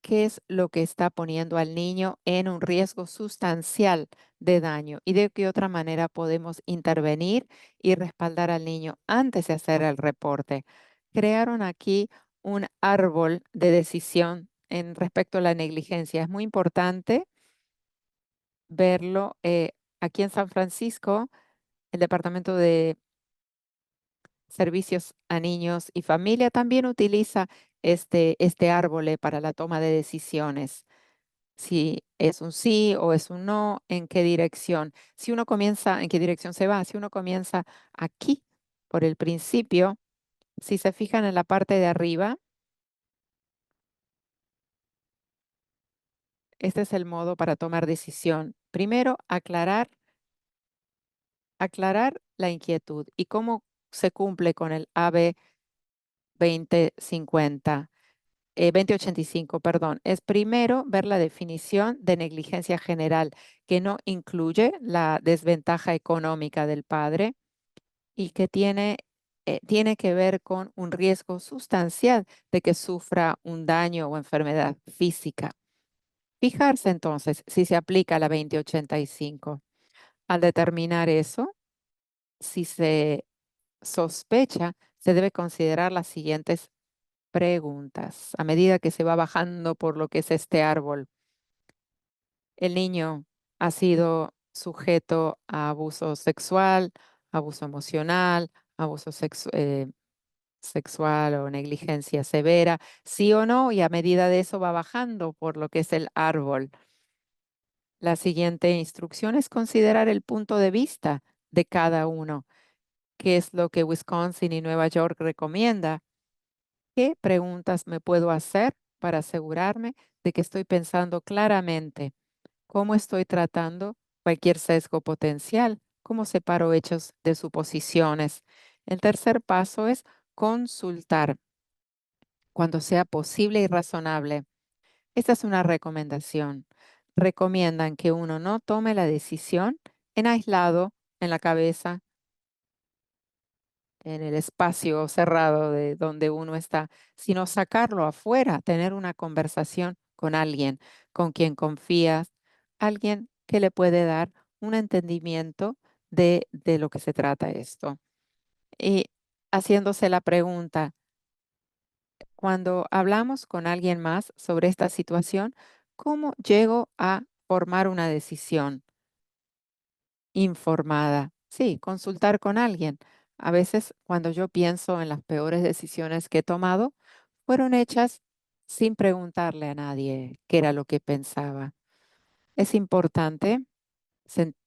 ¿Qué es lo que está poniendo al niño en un riesgo sustancial de daño? ¿Y de qué otra manera podemos intervenir y respaldar al niño antes de hacer el reporte? Crearon aquí un árbol de decisión en respecto a la negligencia. Es muy importante verlo. Aquí en San Francisco, el Departamento de Servicios a Niños y Familia también utiliza este árbol para la toma de decisiones. Si es un sí o es un no, en qué dirección. Si uno comienza, en qué dirección se va. Si uno comienza aquí, por el principio, si se fijan en la parte de arriba, este es el modo para tomar decisión. Primero, aclarar la inquietud y cómo se cumple con el AB 2050. 2085, perdón, es primero ver la definición de negligencia general, que no incluye la desventaja económica del padre y que tiene que ver con un riesgo sustancial de que sufra un daño o enfermedad física. Fijarse entonces si se aplica la 2085. Al determinar eso, si se sospecha, se debe considerar las siguientes preguntas a medida que se va bajando por lo que es este árbol. El niño ha sido sujeto a abuso sexual, abuso emocional, abuso sexual o negligencia severa, sí o no, y a medida de eso va bajando por lo que es el árbol. La siguiente instrucción es considerar el punto de vista de cada uno, que es lo que Wisconsin y Nueva York recomienda. ¿Qué preguntas me puedo hacer para asegurarme de que estoy pensando claramente? ¿Cómo estoy tratando cualquier sesgo potencial? ¿Cómo separo hechos de suposiciones? El tercer paso es consultar cuando sea posible y razonable. Esta es una recomendación. Recomiendan que uno no tome la decisión en aislado, en la cabeza, en el espacio cerrado de donde uno está, sino sacarlo afuera, tener una conversación con alguien con quien confías, alguien que le puede dar un entendimiento de lo que se trata esto. Y haciéndose la pregunta, cuando hablamos con alguien más sobre esta situación, ¿cómo llego a formar una decisión informada? Sí, consultar con alguien. A veces cuando yo pienso en las peores decisiones que he tomado, fueron hechas sin preguntarle a nadie qué era lo que pensaba. Es importante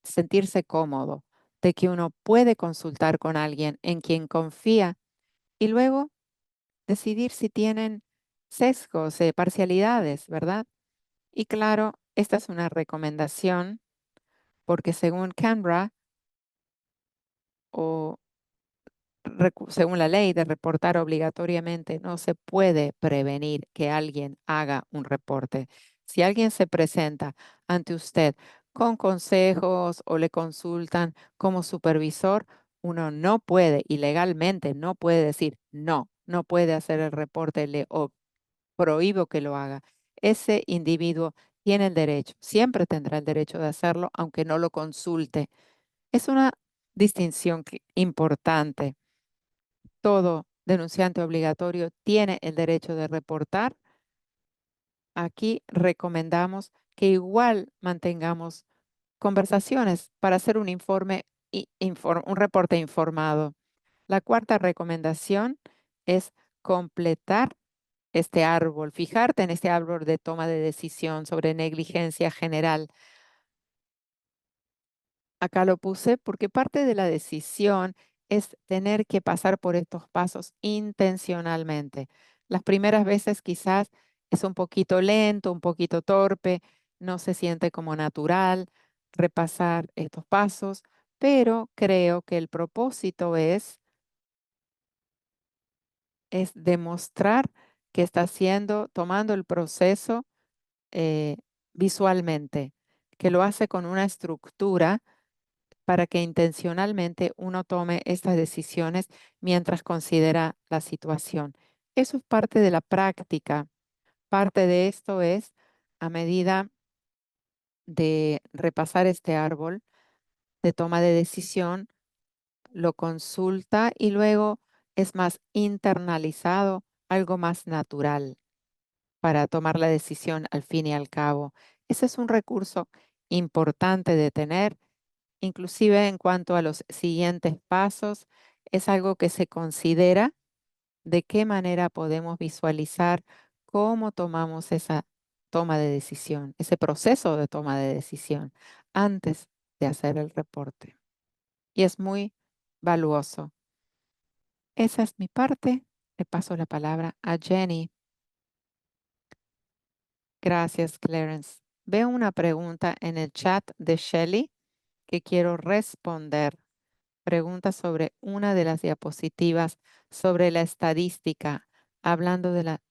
sentirse cómodo de que uno puede consultar con alguien en quien confía y luego decidir si tienen sesgos, parcialidades, ¿verdad? Y claro, esta es una recomendación porque según Canberra o según la ley de reportar obligatoriamente, no se puede prevenir que alguien haga un reporte. Si alguien se presenta ante usted con consejos o le consultan como supervisor, uno no puede, y legalmente no puede decir no, no puede hacer el reporte o prohíbo que lo haga. Ese individuo tiene el derecho, siempre tendrá el derecho de hacerlo, aunque no lo consulte. Es una distinción importante. Todo denunciante obligatorio tiene el derecho de reportar. Aquí recomendamos que igual mantengamos conversaciones para hacer un informe y un reporte informado. La cuarta recomendación es completar este árbol, fijarte en este árbol de toma de decisión sobre negligencia general. Acá lo puse porque parte de la decisión es tener que pasar por estos pasos intencionalmente. Las primeras veces quizás es un poquito lento, un poquito torpe, no se siente como natural repasar estos pasos, pero creo que el propósito es demostrar que está haciendo, tomando el proceso eh, visualmente, que lo hace con una estructura para que intencionalmente uno tome estas decisiones mientras considera la situación. Eso es parte de la práctica. Parte de esto es a medida de repasar este árbol de toma de decisión, lo consulta y luego es más internalizado, algo más natural para tomar la decisión al fin y al cabo. Ese es un recurso importante de tener. Inclusive en cuanto a los siguientes pasos, es algo que se considera de qué manera podemos visualizar cómo tomamos esa toma de decisión, ese proceso de toma de decisión antes de hacer el reporte. Y es muy valuoso. Esa es mi parte. Le paso la palabra a Jenny. Gracias, Clarence. Veo una pregunta en el chat de Shelley que quiero responder. Pregunta sobre una de las diapositivas sobre la estadística, hablando de la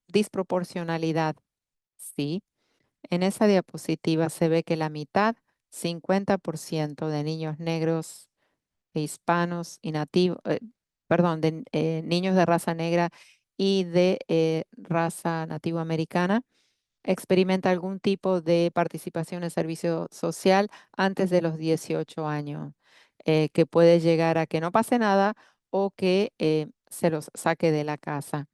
disproporcionalidad. Sí, en esa diapositiva se ve que la mitad, 50% de niños negros e hispanos y nativos, perdón, de niños de raza negra y de raza nativo americana, experimenta algún tipo de participación en servicio social antes de los 18 años, que puede llegar a que no pase nada o que se los saque de la casa.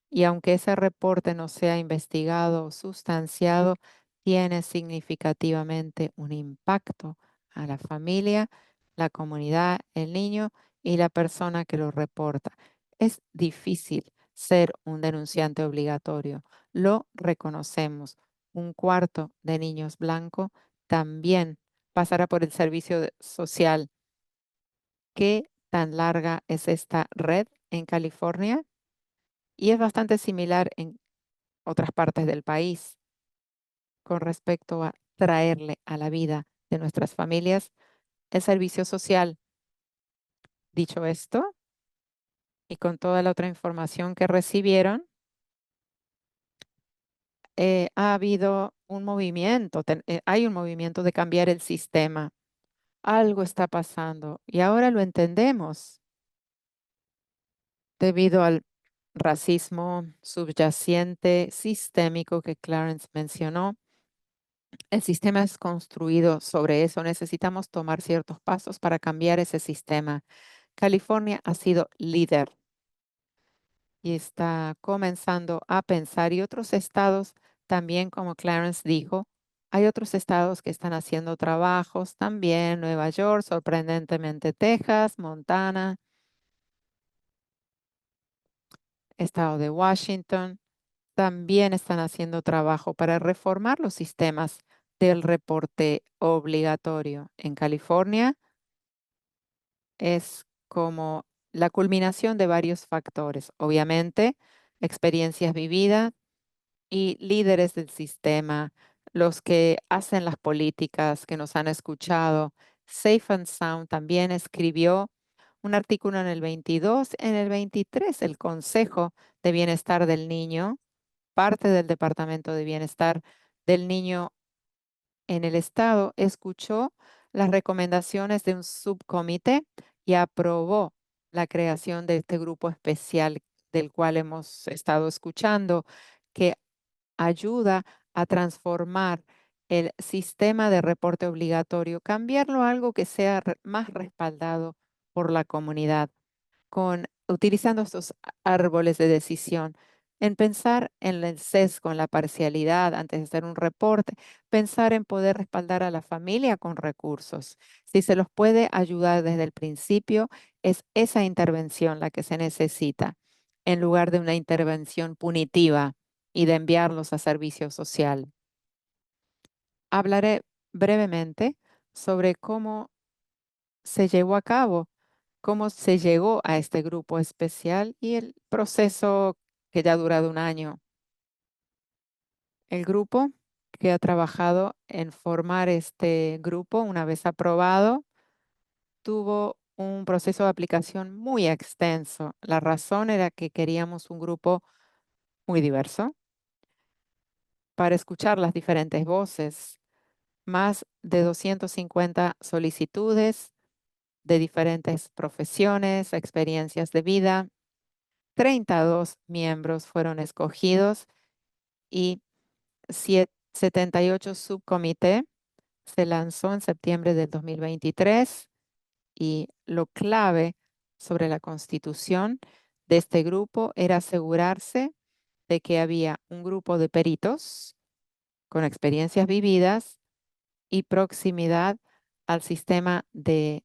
Y aunque ese reporte no sea investigado o sustanciado, tiene significativamente un impacto a la familia, la comunidad, el niño y la persona que lo reporta. Es difícil ser un denunciante obligatorio. Lo reconocemos. Un cuarto de niños blancos también pasará por el servicio social. ¿Qué tan larga es esta red en California? Y es bastante similar en otras partes del país con respecto a traerle a la vida de nuestras familias el servicio social. Dicho esto, y con toda la otra información que recibieron, ha habido un movimiento, hay un movimiento de cambiar el sistema. Algo está pasando y ahora lo entendemos debido al racismo subyacente sistémico que Clarence mencionó. El sistema es construido sobre eso. Necesitamos tomar ciertos pasos para cambiar ese sistema. California ha sido líder y está comenzando a pensar, y otros estados también, como Clarence dijo, hay otros estados que están haciendo trabajos también, Nueva York, sorprendentemente Texas, Montana, estado de Washington, también están haciendo trabajo para reformar los sistemas del reporte obligatorio en California es como la culminación de varios factores. Obviamente, experiencias vividas y líderes del sistema, los que hacen las políticas, que nos han escuchado. Safe and Sound también escribió un artículo en el 22, en el 23, el Consejo de Bienestar del Niño, parte del Departamento de Bienestar del Niño en el estado, escuchó las recomendaciones de un subcomité y aprobó la creación de este grupo especial del cual hemos estado escuchando, que ayuda a transformar el sistema de reporte obligatorio, cambiarlo a algo que sea más respaldado por la comunidad utilizando estos árboles de decisión, en pensar en el sesgo, en la parcialidad antes de hacer un reporte, pensar en poder respaldar a la familia con recursos. Si se los puede ayudar desde el principio, es esa intervención la que se necesita, en lugar de una intervención punitiva y de enviarlos a servicio social. Hablaré brevemente sobre cómo se llevó a cabo, cómo se llegó a este grupo especial y el proceso que ya ha durado un año. El grupo que ha trabajado en formar este grupo, una vez aprobado, tuvo un proceso de aplicación muy extenso. La razón era que queríamos un grupo muy diverso para escuchar las diferentes voces, más de 250 solicitudes de diferentes profesiones, experiencias de vida. 32 miembros fueron escogidos y 78 subcomité. Se lanzó en septiembre del 2023 y lo clave sobre la constitución de este grupo era asegurarse de que había un grupo de peritos con experiencias vividas y proximidad al sistema de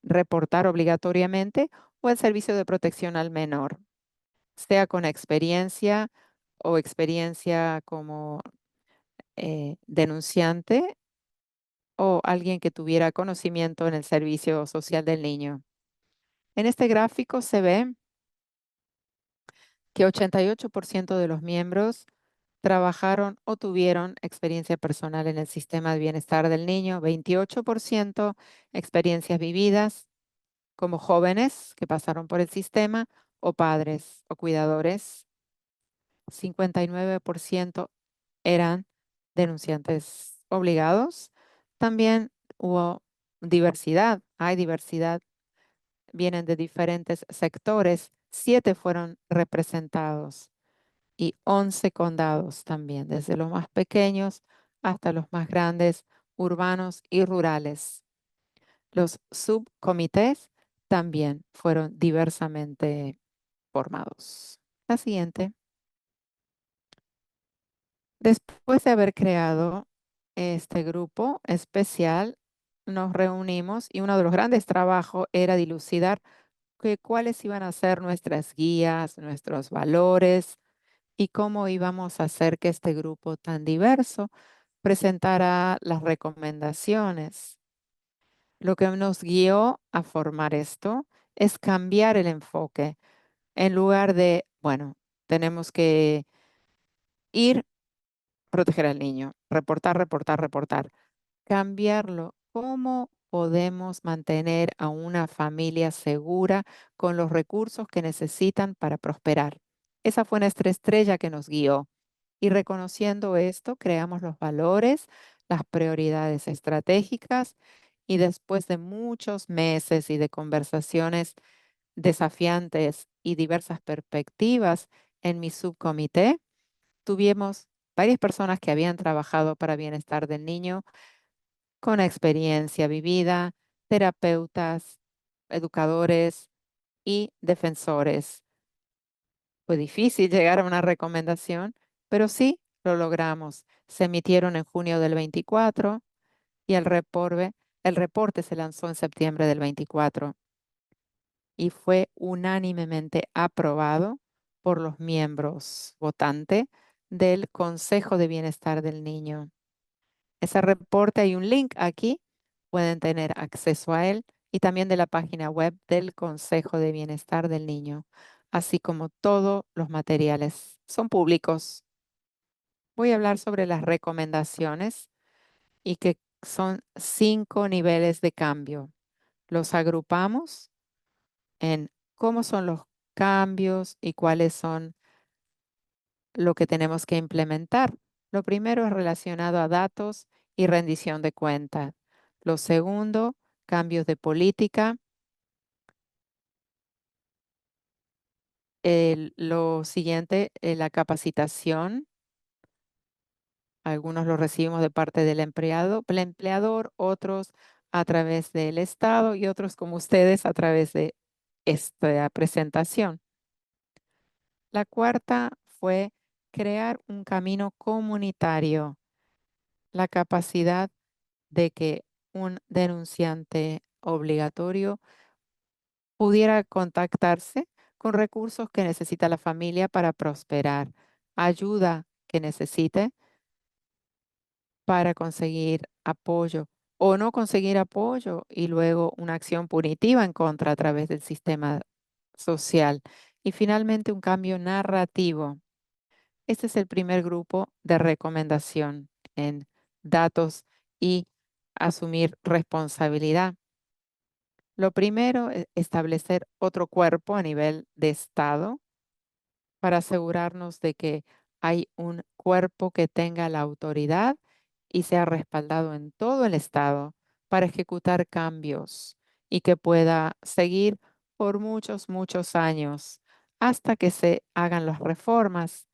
reportar obligatoriamente o el servicio de protección al menor, sea con experiencia o experiencia como denunciante o alguien que tuviera conocimiento en el servicio social del niño. En este gráfico se ve que 88% de los miembros trabajaron o tuvieron experiencia personal en el sistema de bienestar del niño, 28% experiencias vividas como jóvenes que pasaron por el sistema o padres o cuidadores, 59% eran denunciantes obligados. También hubo diversidad, hay diversidad, vienen de diferentes sectores. 7 fueron representados y 11 condados también, desde los más pequeños hasta los más grandes, urbanos y rurales. Los subcomités también fueron diversamente formados. La siguiente. Después de haber creado este grupo especial, nos reunimos y uno de los grandes trabajos era dilucidar cuáles iban a ser nuestras guías, nuestros valores y cómo íbamos a hacer que este grupo tan diverso presentara las recomendaciones. Lo que nos guió a formar esto es cambiar el enfoque. En lugar de, bueno, tenemos que ir proteger al niño, reportar, reportar, reportar. Cambiarlo. ¿Cómo podemos mantener a una familia segura con los recursos que necesitan para prosperar? Esa fue nuestra estrella que nos guió. Y reconociendo esto, creamos los valores, las prioridades estratégicas y después de muchos meses y de conversaciones desafiantes y diversas perspectivas en mi subcomité, tuvimos varias personas que habían trabajado para bienestar del niño con experiencia vivida, terapeutas, educadores y defensores. Fue difícil llegar a una recomendación, pero sí lo logramos. Se emitieron en junio del 24 y el reporte se lanzó en septiembre del 24 y fue unánimemente aprobado por los miembros votantes del Consejo de Bienestar del Niño. Ese reporte, hay un link aquí, pueden tener acceso a él y también de la página web del Consejo de Bienestar del Niño, así como todos los materiales son públicos. Voy a hablar sobre las recomendaciones y que son 5 niveles de cambio. Los agrupamos en cómo son los cambios y cuáles son lo que tenemos que implementar. Lo primero es relacionado a datos y rendición de cuentas. Lo segundo, cambios de política. Lo siguiente, la capacitación. Algunos lo recibimos de parte del empleador, otros a través del Estado y otros como ustedes a través de esta presentación. La cuarta fue crear un camino comunitario, la capacidad de que un denunciante obligatorio pudiera contactarse con recursos que necesita la familia para prosperar, ayuda que necesite para conseguir apoyo o no conseguir apoyo y luego una acción punitiva en contra a través del sistema social. Y finalmente un cambio narrativo. Este es el primer grupo de recomendación en datos y asumir responsabilidad. Lo primero es establecer otro cuerpo a nivel de Estado para asegurarnos de que hay un cuerpo que tenga la autoridad y sea respaldado en todo el Estado para ejecutar cambios y que pueda seguir por muchos, muchos años hasta que se hagan las reformas.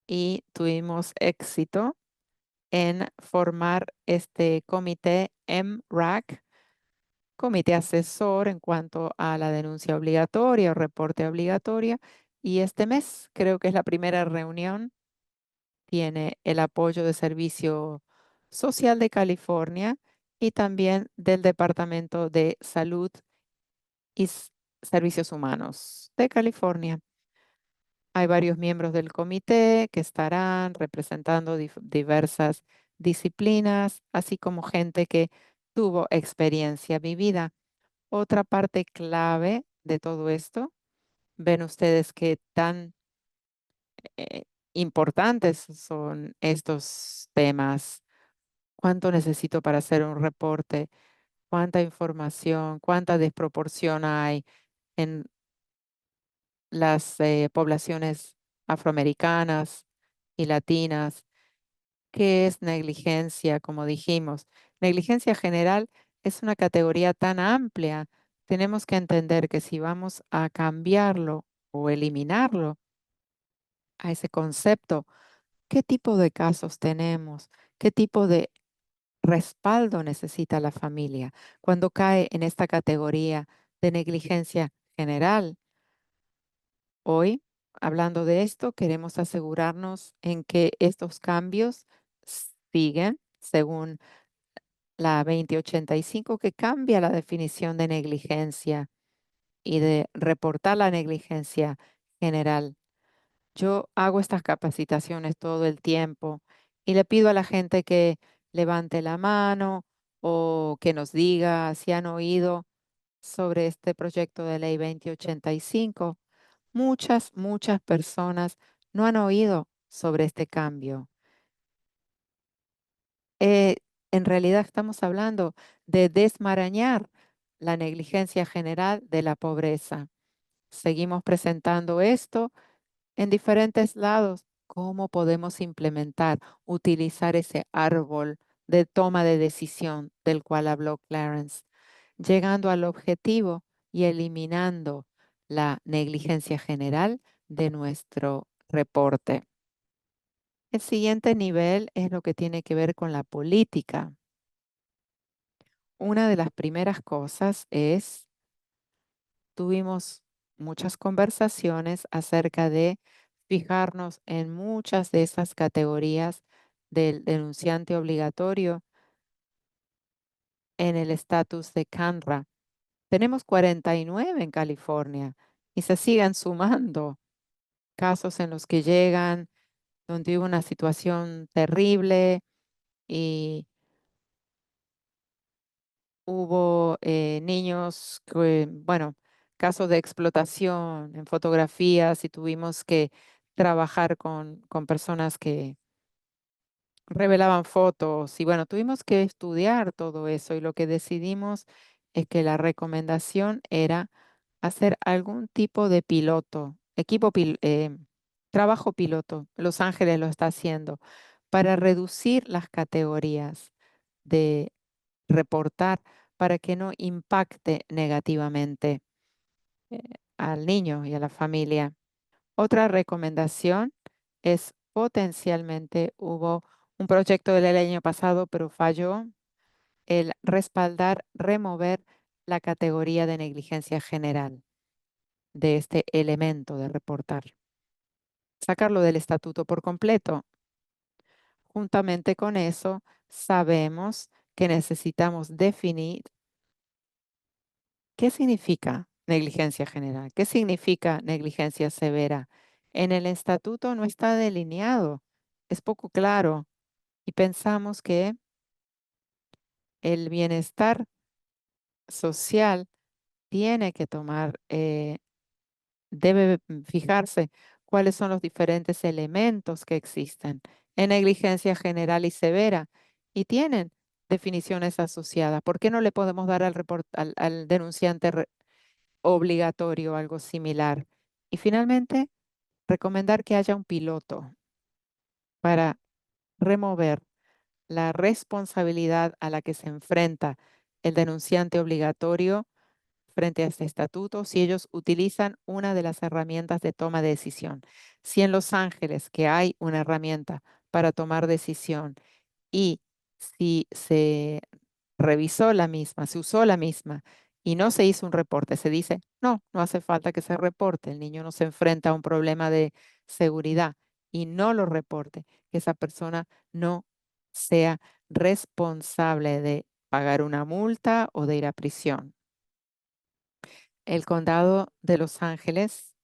Y tuvimos éxito en formar este comité MRAC, comité asesor en cuanto a la denuncia obligatoria o reporte obligatoria. Y este mes creo que es la primera reunión. Tiene el apoyo de Servicio Social de California y también del Departamento de Salud y Servicios Humanos de California. Hay varios miembros del comité que estarán representando diversas disciplinas, así como gente que tuvo experiencia vivida. Otra parte clave de todo esto, ven ustedes qué tan eh, importantes son estos temas. ¿Cuánto necesito para hacer un reporte? ¿Cuánta información? ¿Cuánta desproporción hay en las poblaciones afroamericanas y latinas? ¿Qué es negligencia? Como dijimos, negligencia general es una categoría tan amplia. Tenemos que entender que si vamos a cambiarlo o eliminarlo a ese concepto, ¿qué tipo de casos tenemos? ¿Qué tipo de respaldo necesita la familia cuando cae en esta categoría de negligencia general? Hoy, hablando de esto, queremos asegurarnos en que estos cambios siguen según la 2085, que cambia la definición de negligencia y de reportar la negligencia general. Yo hago estas capacitaciones todo el tiempo y le pido a la gente que levante la mano o que nos diga si han oído sobre este proyecto de ley 2085. Muchas, muchas personas no han oído sobre este cambio. Eh, en realidad estamos hablando de desmarañar la negligencia general de la pobreza. Seguimos presentando esto en diferentes lados. ¿Cómo podemos implementar, utilizar ese árbol de toma de decisión del cual habló Clarence, llegando al objetivo y eliminando la negligencia general de nuestro reporte? El siguiente nivel es lo que tiene que ver con la política. Una de las primeras cosas es, tuvimos muchas conversaciones acerca de fijarnos en muchas de esas categorías del denunciante obligatorio en el estatus de CANRA. Tenemos 49 en California y se siguen sumando casos en los que llegan donde hubo una situación terrible y hubo niños que, bueno, casos de explotación en fotografías y tuvimos que trabajar con personas que revelaban fotos y bueno, tuvimos que estudiar todo eso y lo que decidimos es que la recomendación era hacer algún tipo de piloto, trabajo piloto. Los Ángeles lo está haciendo para reducir las categorías de reportar para que no impacte negativamente eh, al niño y a la familia. Otra recomendación es potencialmente hubo un proyecto del año pasado, pero falló el respaldar, remover la categoría de negligencia general de este elemento de reportar, sacarlo del estatuto por completo. Juntamente con eso, sabemos que necesitamos definir qué significa negligencia general, qué significa negligencia severa. En el estatuto no está delineado, es poco claro y pensamos que el bienestar social tiene que debe fijarse cuáles son los diferentes elementos que existen en negligencia general y severa y tienen definiciones asociadas. ¿Por qué no le podemos dar al denunciante obligatorio algo similar? Y finalmente, recomendar que haya un piloto para remover la responsabilidad a la que se enfrenta el denunciante obligatorio frente a este estatuto si ellos utilizan una de las herramientas de toma de decisión. Si en Los Ángeles, que hay una herramienta para tomar decisión y si se revisó la misma, se usó la misma y no se hizo un reporte, se dice, no, no hace falta que se reporte, el niño no se enfrenta a un problema de seguridad y no lo reporte, que esa persona no sea responsable de pagar una multa o de ir a prisión. El condado de Los Ángeles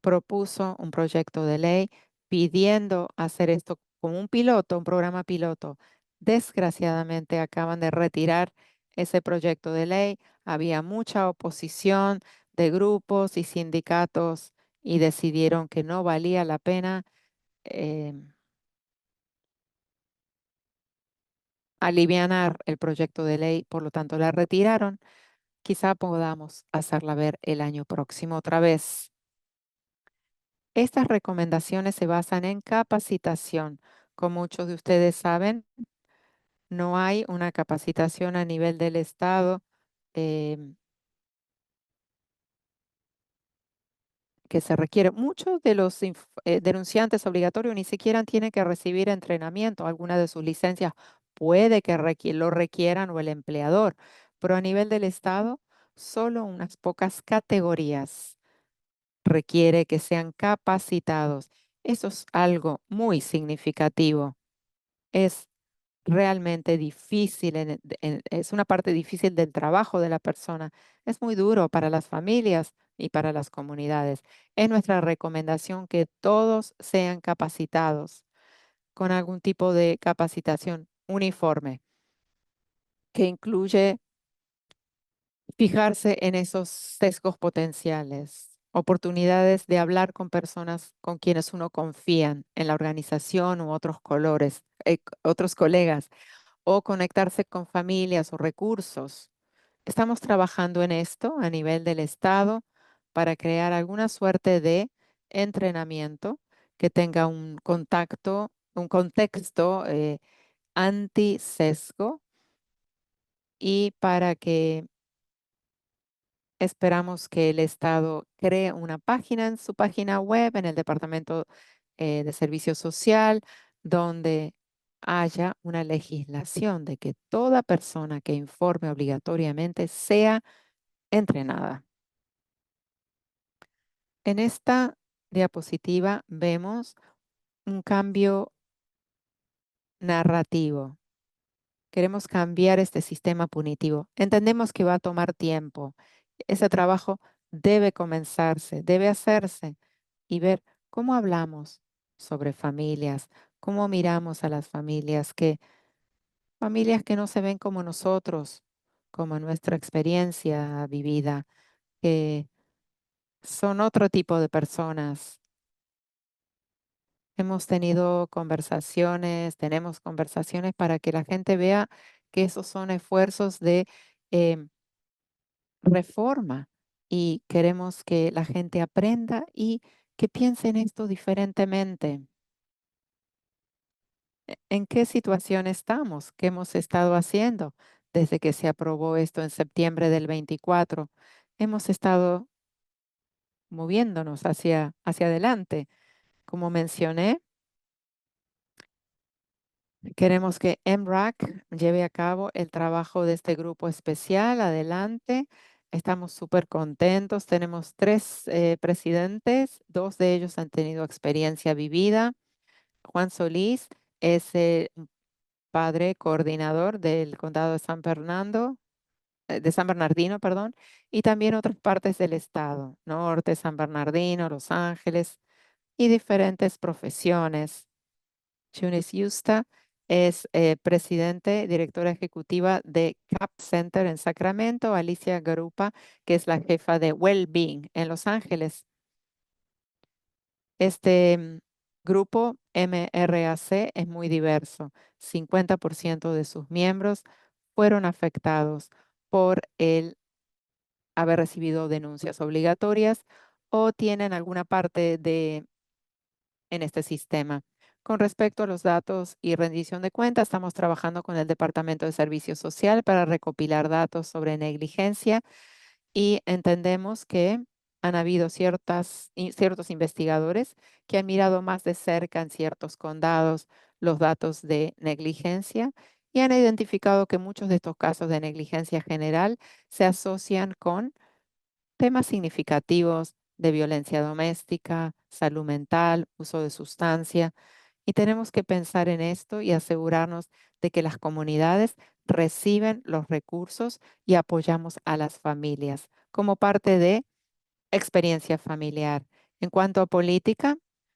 propuso un proyecto de ley pidiendo hacer esto como un piloto, un programa piloto. Desgraciadamente acaban de retirar ese proyecto de ley. Había mucha oposición de grupos y sindicatos y decidieron que no valía la pena eh, alivianar el proyecto de ley, por lo tanto la retiraron. Quizá podamos hacerla ver el año próximo otra vez. Estas recomendaciones se basan en capacitación. Como muchos de ustedes saben, no hay una capacitación a nivel del Estado em, que se requiere. Muchos de los denunciantes obligatorios ni siquiera tienen que recibir entrenamiento. Alguna de sus licencias puede que lo requieran o el empleador, pero a nivel del Estado, solo unas pocas categorías requiere que sean capacitados. Eso es algo muy significativo. Es realmente difícil, es una parte difícil del trabajo de la persona. Es muy duro para las familias y para las comunidades. Es nuestra recomendación que todos sean capacitados con algún tipo de capacitación uniforme que incluye fijarse en esos sesgos potenciales, oportunidades de hablar con personas con quienes uno confía en la organización u otros colegas o conectarse con familias o recursos. Estamos trabajando en esto a nivel del Estado para crear alguna suerte de entrenamiento que tenga un contexto anti-sesgo y para que esperamos que el Estado cree una página en su página web, en el Departamento de Servicio Social, donde haya una legislación de que toda persona que informe obligatoriamente sea entrenada. En esta diapositiva vemos un cambio narrativo. Queremos cambiar este sistema punitivo. Entendemos que va a tomar tiempo. Ese trabajo debe comenzarse, debe hacerse y ver cómo hablamos sobre familias, cómo miramos a las familias que no se ven como nosotros, como nuestra experiencia vivida, que son otro tipo de personas. Hemos tenido conversaciones, tenemos conversaciones para que la gente vea que esos son esfuerzos de em, reforma y queremos que la gente aprenda y que piense en esto diferentemente. ¿En qué situación estamos? ¿Qué hemos estado haciendo desde que se aprobó esto en septiembre del 24? Hemos estado moviéndonos hacia adelante. Como mencioné, queremos que MRAC lleve a cabo el trabajo de este grupo especial adelante. Estamos súper contentos. Tenemos tres presidentes, dos de ellos han tenido experiencia vivida. Juan Solís es el padre coordinador del condado de San Bernardino, perdón, y también otras partes del estado, norte, San Bernardino, Los Ángeles y diferentes profesiones. Chunis Yusta es directora ejecutiva de CAP Center en Sacramento. Alicia Garupa, que es la jefa de Wellbeing en Los Ángeles. Este grupo MRAC es muy diverso. 50% de sus miembros fueron afectados por el haber recibido denuncias obligatorias o tienen alguna parte en este sistema. Con respecto a los datos y rendición de cuentas, estamos trabajando con el Departamento de Servicio Social para recopilar datos sobre negligencia y entendemos que han habido ciertos investigadores que han mirado más de cerca en ciertos condados los datos de negligencia y han identificado que muchos de estos casos de negligencia general se asocian con temas significativos de violencia doméstica, salud mental, uso de sustancia, y tenemos que pensar en esto y asegurarnos de que las comunidades reciben los recursos y apoyamos a las familias como parte de experiencia familiar. En cuanto a política,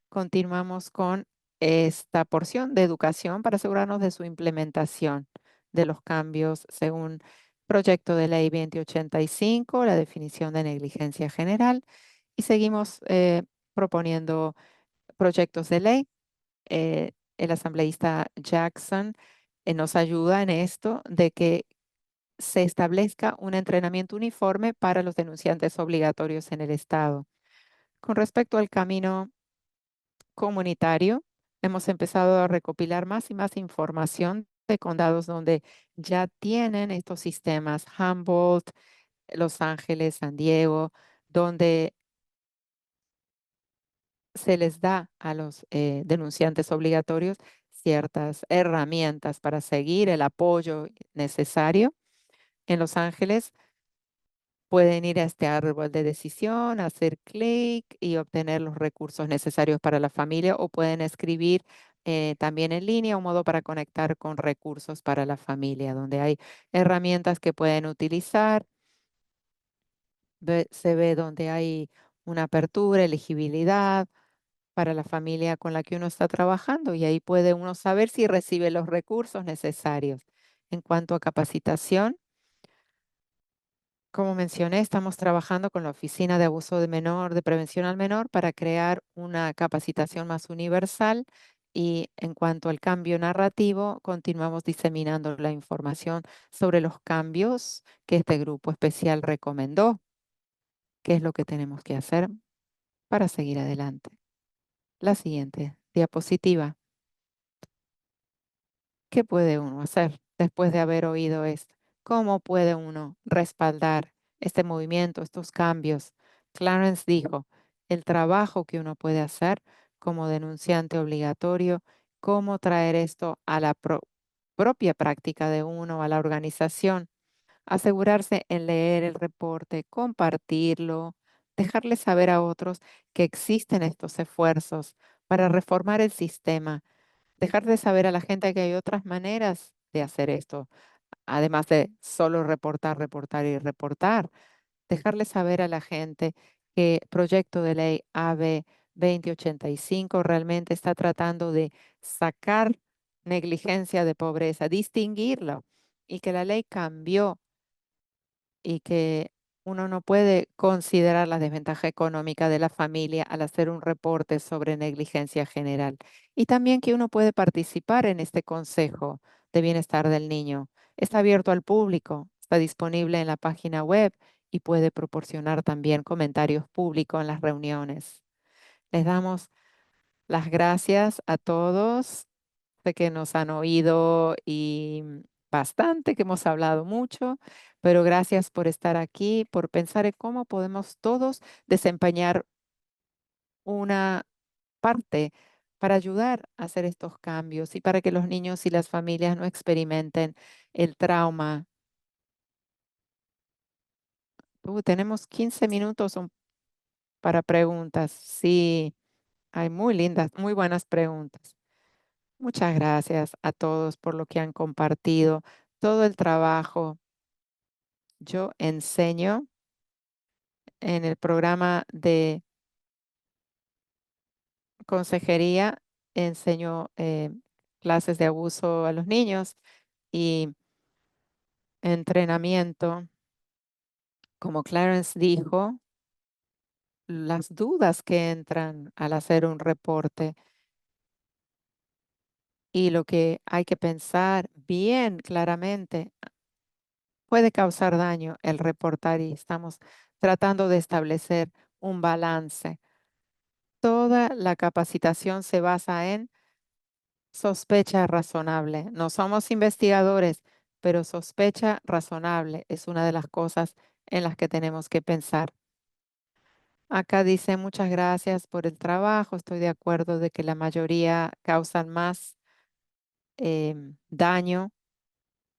continuamos con esta porción de educación para asegurarnos de su implementación de los cambios según proyecto de ley 2085, la definición de negligencia general, y seguimos proponiendo proyectos de ley. El asambleísta Jackson nos ayuda en esto de que se establezca un entrenamiento uniforme para los denunciantes obligatorios en el estado. Con respecto al camino comunitario, hemos empezado a recopilar más y más información de condados donde ya tienen estos sistemas, Humboldt, Los Ángeles, San Diego, donde se les da a los denunciantes obligatorios ciertas herramientas para seguir el apoyo necesario. En Los Ángeles pueden ir a este árbol de decisión, hacer clic y obtener los recursos necesarios para la familia o pueden escribir también en línea un modo para conectar con recursos para la familia, donde hay herramientas que pueden utilizar. Se ve donde hay una apertura, elegibilidad para la familia con la que uno está trabajando y ahí puede uno saber si recibe los recursos necesarios. En cuanto a capacitación, como mencioné, estamos trabajando con la Oficina de Abuso de Menor, de Prevención al Menor, para crear una capacitación más universal y en cuanto al cambio narrativo, continuamos diseminando la información sobre los cambios que este grupo especial recomendó. ¿Qué es lo que tenemos que hacer para seguir adelante? La siguiente diapositiva. ¿Qué puede uno hacer después de haber oído esto? ¿Cómo puede uno respaldar este movimiento, estos cambios? Clarence dijo, el trabajo que uno puede hacer como denunciante obligatorio, cómo traer esto a la propia práctica de uno, a la organización, asegurarse en leer el reporte, compartirlo, dejarle saber a otros que existen estos esfuerzos para reformar el sistema, dejar de saber a la gente que hay otras maneras de hacer esto, además de solo reportar, reportar y reportar. Dejarle saber a la gente que proyecto de ley AB 2085 realmente está tratando de sacar negligencia de pobreza, distinguirlo, y que la ley cambió y que uno no puede considerar la desventaja económica de la familia al hacer un reporte sobre negligencia general. Y también que uno puede participar en este Consejo de Bienestar del Niño. Está abierto al público, está disponible en la página web y puede proporcionar también comentarios públicos en las reuniones. Les damos las gracias a todos de que nos han oído y bastante, que hemos hablado mucho, pero gracias por estar aquí, por pensar en cómo podemos todos desempeñar una parte para ayudar a hacer estos cambios y para que los niños y las familias no experimenten el trauma. Tenemos 15 minutos para preguntas. Sí, hay muy lindas, muy buenas preguntas. Muchas gracias a todos por lo que han compartido, todo el trabajo. Yo enseño en el programa de consejería, enseño clases de abuso a los niños y entrenamiento. Como Clarence dijo, las dudas que entran al hacer un reporte y lo que hay que pensar bien claramente puede causar daño el reportar y estamos tratando de establecer un balance. Toda la capacitación se basa en sospecha razonable. No somos investigadores, pero sospecha razonable es una de las cosas en las que tenemos que pensar. Acá dice muchas gracias por el trabajo. Estoy de acuerdo de que la mayoría causan más daño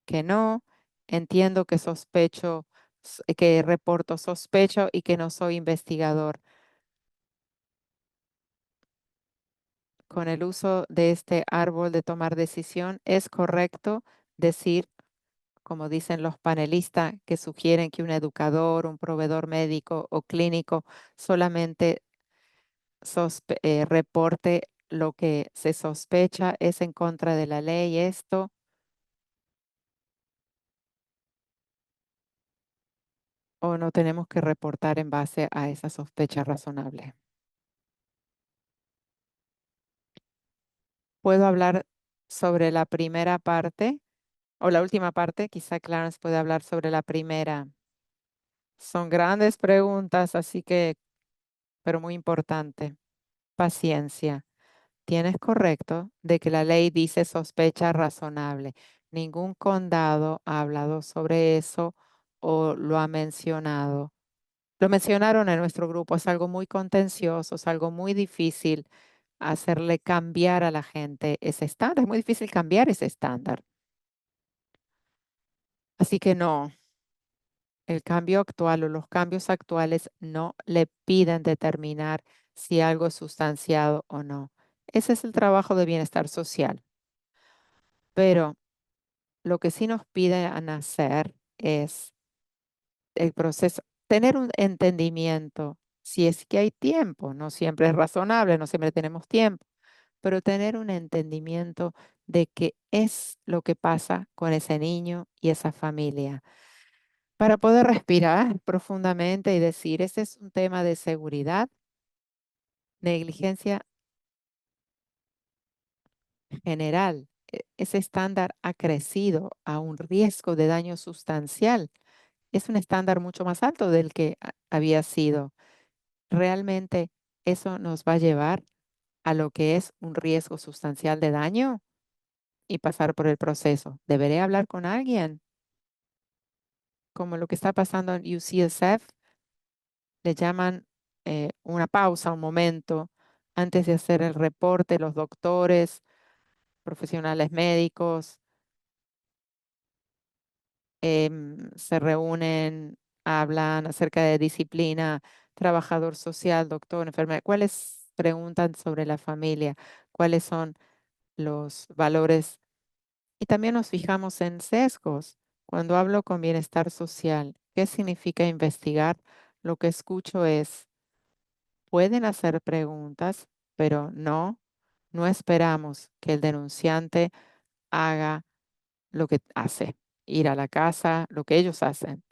que no. Entiendo que sospecho, que reporto sospecho y que no soy investigador. Con el uso de este árbol de tomar decisión, es correcto decir, como dicen los panelistas, que sugieren que un educador, un proveedor médico o clínico solamente reporte lo que se sospecha es en contra de la ley, esto, o no tenemos que reportar en base a esa sospecha razonable. Puedo hablar sobre la primera parte o la última parte, quizá Clarence puede hablar sobre la primera. Son grandes preguntas, así que, pero muy importante. Paciencia. Tienes correcto de que la ley dice sospecha razonable. Ningún condado ha hablado sobre eso o lo ha mencionado. Lo mencionaron en nuestro grupo. Es algo muy contencioso, es algo muy difícil hacerle cambiar a la gente ese estándar. Es muy difícil cambiar ese estándar. Así que no, el cambio actual o los cambios actuales no le piden determinar si algo es sustanciado o no. Ese es el trabajo de bienestar social. Pero lo que sí nos piden hacer es el proceso, tener un entendimiento, si es que hay tiempo, no siempre es razonable, no siempre tenemos tiempo, pero tener un entendimiento de qué es lo que pasa con ese niño y esa familia, para poder respirar profundamente y decir, ese es un tema de seguridad, negligencia general. Ese estándar ha crecido a un riesgo de daño sustancial. Es un estándar mucho más alto del que había sido. ¿Realmente eso nos va a llevar a lo que es un riesgo sustancial de daño y pasar por el proceso? ¿Deberé hablar con alguien? Como lo que está pasando en UCSF, le llaman una pausa, un momento, antes de hacer el reporte, los doctores, profesionales médicos, se reúnen, hablan acerca de disciplina, trabajador social, doctor, enfermera. ¿Cuáles preguntan sobre la familia? ¿Cuáles son los valores? Y también nos fijamos en sesgos. Cuando hablo con bienestar social, ¿qué significa investigar? Lo que escucho es, pueden hacer preguntas, pero no esperamos que el denunciante haga lo que hace, ir a la casa, lo que ellos hacen,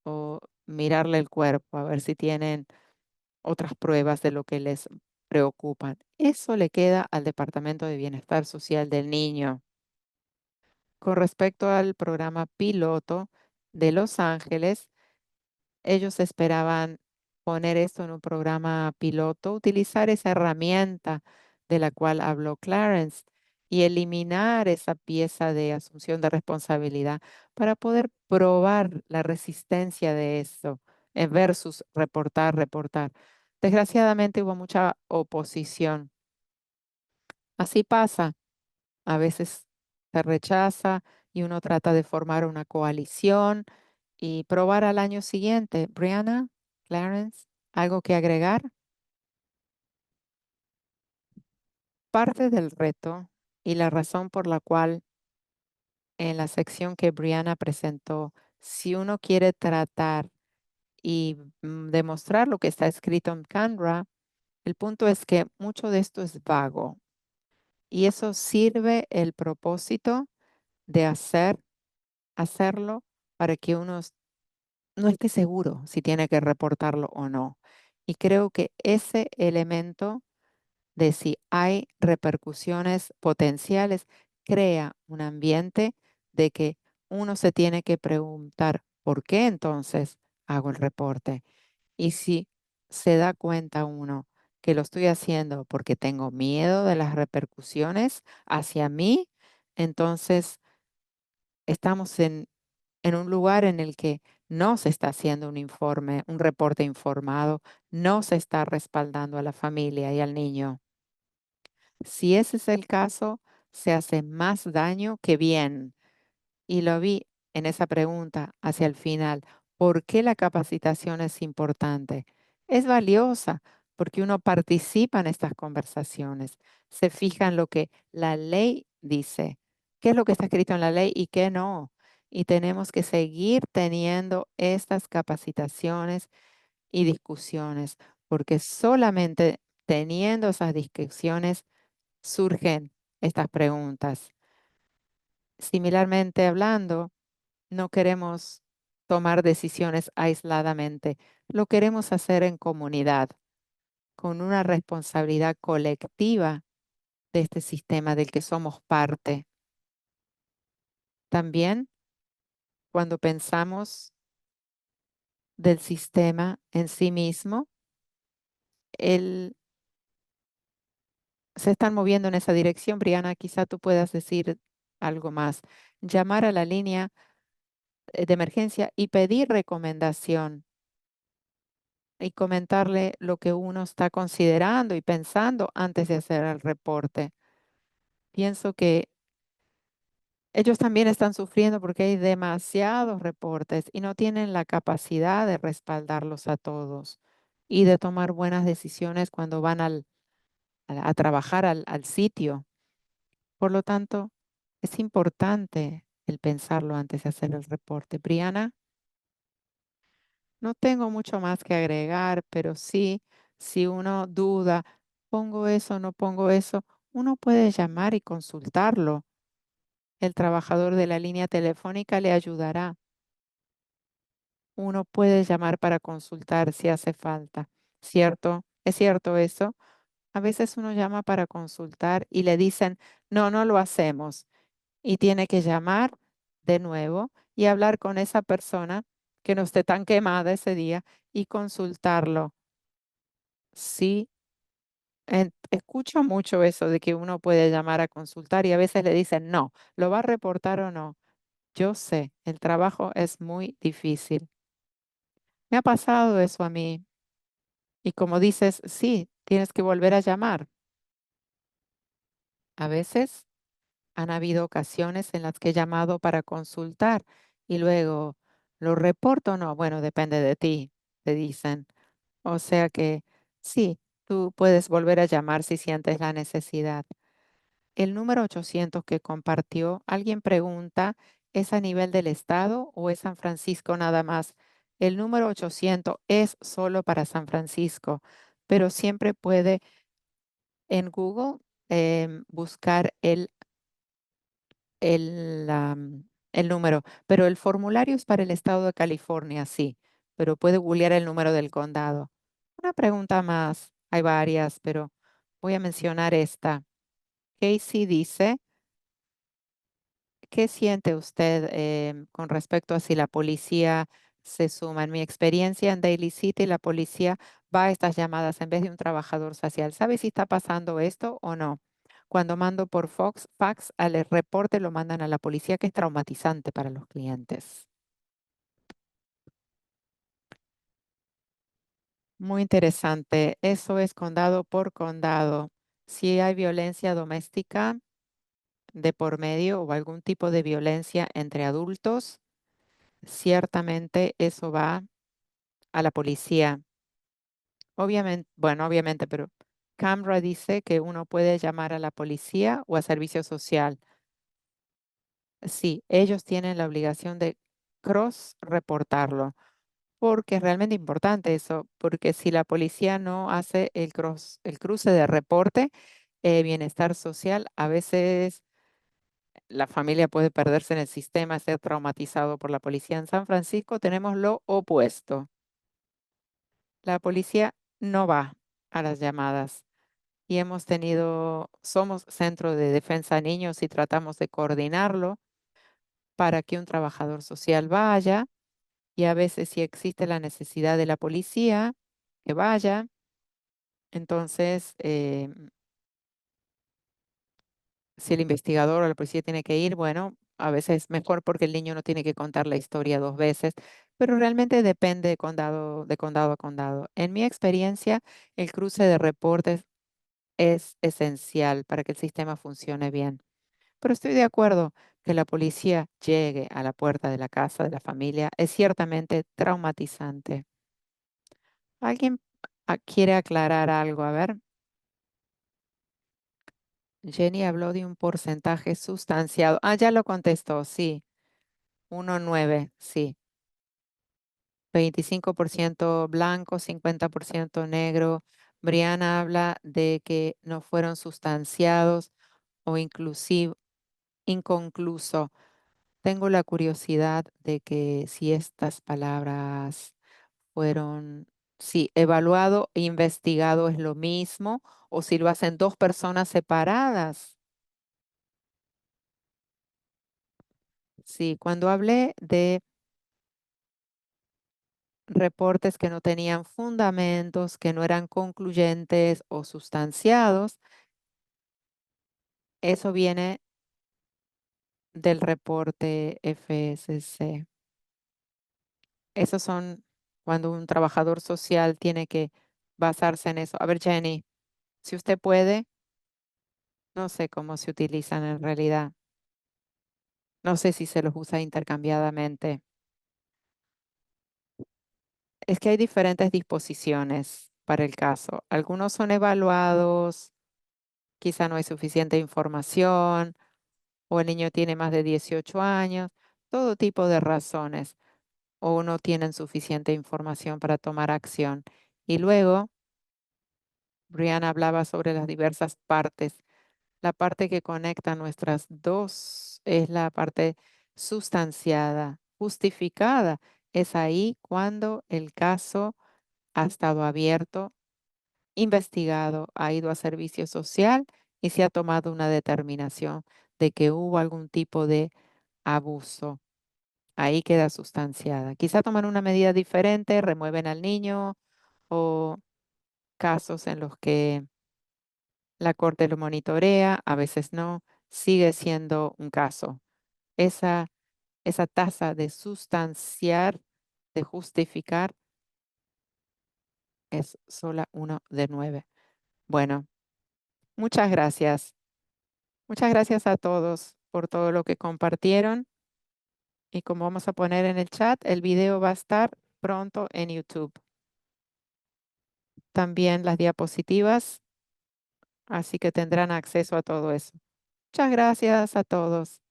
o mirarle el cuerpo a ver si tienen otras pruebas de lo que les preocupan. Eso le queda al Departamento de Bienestar Social del Niño. Con respecto al programa piloto de Los Ángeles, ellos esperaban poner esto en un programa piloto, utilizar esa herramienta de la cual habló Clarence y eliminar esa pieza de asunción de responsabilidad para poder probar la resistencia de eso versus reportar, reportar. Desgraciadamente hubo mucha oposición. Así pasa. A veces se rechaza y uno trata de formar una coalición y probar al año siguiente. Brianna, Clarence, ¿algo que agregar? Parte del reto y la razón por la cual en la sección que Brianna presentó, si uno quiere tratar y demostrar lo que está escrito en Canva, el punto es que mucho de esto es vago y eso sirve el propósito de hacerlo para que uno no esté seguro si tiene que reportarlo o no. Y creo que ese elemento de si hay repercusiones potenciales crea un ambiente de que uno se tiene que preguntar, ¿por qué entonces hago el reporte? Y si se da cuenta uno que lo estoy haciendo porque tengo miedo de las repercusiones hacia mí, entonces estamos en un lugar en el que no se está haciendo un informe, un reporte informado, no se está respaldando a la familia y al niño. Si ese es el caso, se hace más daño que bien. Y lo vi en esa pregunta hacia el final. ¿Por qué la capacitación es importante? Es valiosa porque uno participa en estas conversaciones, se fija en lo que la ley dice, qué es lo que está escrito en la ley y qué no. Y tenemos que seguir teniendo estas capacitaciones y discusiones, porque solamente teniendo esas discusiones surgen estas preguntas. Similarmente hablando, no queremos tomar decisiones aisladamente, lo queremos hacer en comunidad, con una responsabilidad colectiva de este sistema del que somos parte. También cuando pensamos del sistema en sí mismo, él se están moviendo en esa dirección. Briana, quizá tú puedas decir algo más. Llamar a la línea de emergencia y pedir recomendación y comentarle lo que uno está considerando y pensando antes de hacer el reporte. Pienso que ellos también están sufriendo porque hay demasiados reportes y no tienen la capacidad de respaldarlos a todos y de tomar buenas decisiones cuando van a trabajar al sitio. Por lo tanto, es importante el pensarlo antes de hacer el reporte. Briana, no tengo mucho más que agregar, pero sí, si uno duda, pongo eso, no pongo eso, uno puede llamar y consultarlo. El trabajador de la línea telefónica le ayudará. Uno puede llamar para consultar si hace falta. ¿Cierto? ¿Es cierto eso? A veces uno llama para consultar y le dicen, no, no lo hacemos. Y tiene que llamar de nuevo y hablar con esa persona que no esté tan quemada ese día y consultarlo. Sí, escucho mucho eso de que uno puede llamar a consultar y a veces le dicen, no, ¿lo va a reportar o no? Yo sé, el trabajo es muy difícil. Me ha pasado eso a mí y como dices, sí, tienes que volver a llamar. A veces han habido ocasiones en las que he llamado para consultar y luego, ¿lo reporto o no? Bueno, depende de ti, te dicen. O sea que sí, tú puedes volver a llamar si sientes la necesidad. El número 800 que compartió, alguien pregunta, ¿es a nivel del estado o es San Francisco nada más? El número 800 es solo para San Francisco. pero siempre puede en Google buscar el número, pero el formulario es para el estado de California, sí, pero puede googlear el número del condado. Una pregunta más, hay varias, pero voy a mencionar esta. Casey dice, ¿qué siente usted con respecto a si la policía se suma? En mi experiencia en Daly City, la policía va a estas llamadas en vez de un trabajador social. ¿Sabe si está pasando esto o no? Cuando mando por fax, al reporte lo mandan a la policía, que es traumatizante para los clientes. Muy interesante. Eso es condado por condado. Si hay violencia doméstica de por medio o algún tipo de violencia entre adultos, ciertamente eso va a la policía. Obviamente, bueno, obviamente, pero Camra dice que uno puede llamar a la policía o a servicio social. Sí, ellos tienen la obligación de cross reportarlo, porque es realmente importante eso, porque si la policía no hace el cruce de reporte, bienestar social, a veces la familia puede perderse en el sistema, ser traumatizado por la policía. En San Francisco tenemos lo opuesto. La policía no va a las llamadas y somos centro de defensa de niños y tratamos de coordinarlo para que un trabajador social vaya, y a veces si existe la necesidad de la policía, que vaya. Entonces, si el investigador o la policía tiene que ir, bueno, a veces es mejor porque el niño no tiene que contar la historia dos veces, pero realmente depende de condado a condado. En mi experiencia, el cruce de reportes es esencial para que el sistema funcione bien. Pero estoy de acuerdo que la policía llegue a la puerta de la casa de la familia es ciertamente traumatizante. ¿Alguien quiere aclarar algo? A ver, Jenny habló de un porcentaje sustanciado. Ah, ya lo contestó, sí, 1,9, sí. 25% blanco, 50% negro. Brianna habla de que no fueron sustanciados o inclusive inconcluso. Tengo la curiosidad de que si estas palabras fueron, si evaluado e investigado es lo mismo o si lo hacen dos personas separadas. Sí, cuando hablé de reportes que no tenían fundamentos, que no eran concluyentes o sustanciados, eso viene del reporte FSC. Esos son cuando un trabajador social tiene que basarse en eso. A ver, Jenny, si usted puede, no sé cómo se utilizan en realidad. No sé si se los usa intercambiadamente. Es que hay diferentes disposiciones para el caso. Algunos son evaluados, quizá no hay suficiente información o el niño tiene más de 18 años, todo tipo de razones, o no tienen suficiente información para tomar acción. Y luego, Brianna hablaba sobre las diversas partes. La parte que conecta nuestras dos es la parte sustanciada, justificada. Es ahí cuando el caso ha estado abierto, investigado, ha ido a servicio social y se ha tomado una determinación de que hubo algún tipo de abuso. Ahí queda sustanciada. Quizá toman una medida diferente, remueven al niño o casos en los que la corte lo monitorea, a veces no, sigue siendo un caso. Esa, esa tasa de sustanciar, de justificar, es sola 1 de 9. Bueno, muchas gracias. Muchas gracias a todos por todo lo que compartieron. Y como vamos a poner en el chat, el video va a estar pronto en YouTube. También las diapositivas, así que tendrán acceso a todo eso. Muchas gracias a todos.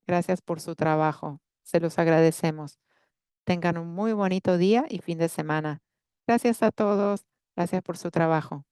Gracias por su trabajo. Se los agradecemos. Tengan un muy bonito día y fin de semana. Gracias a todos. Gracias por su trabajo.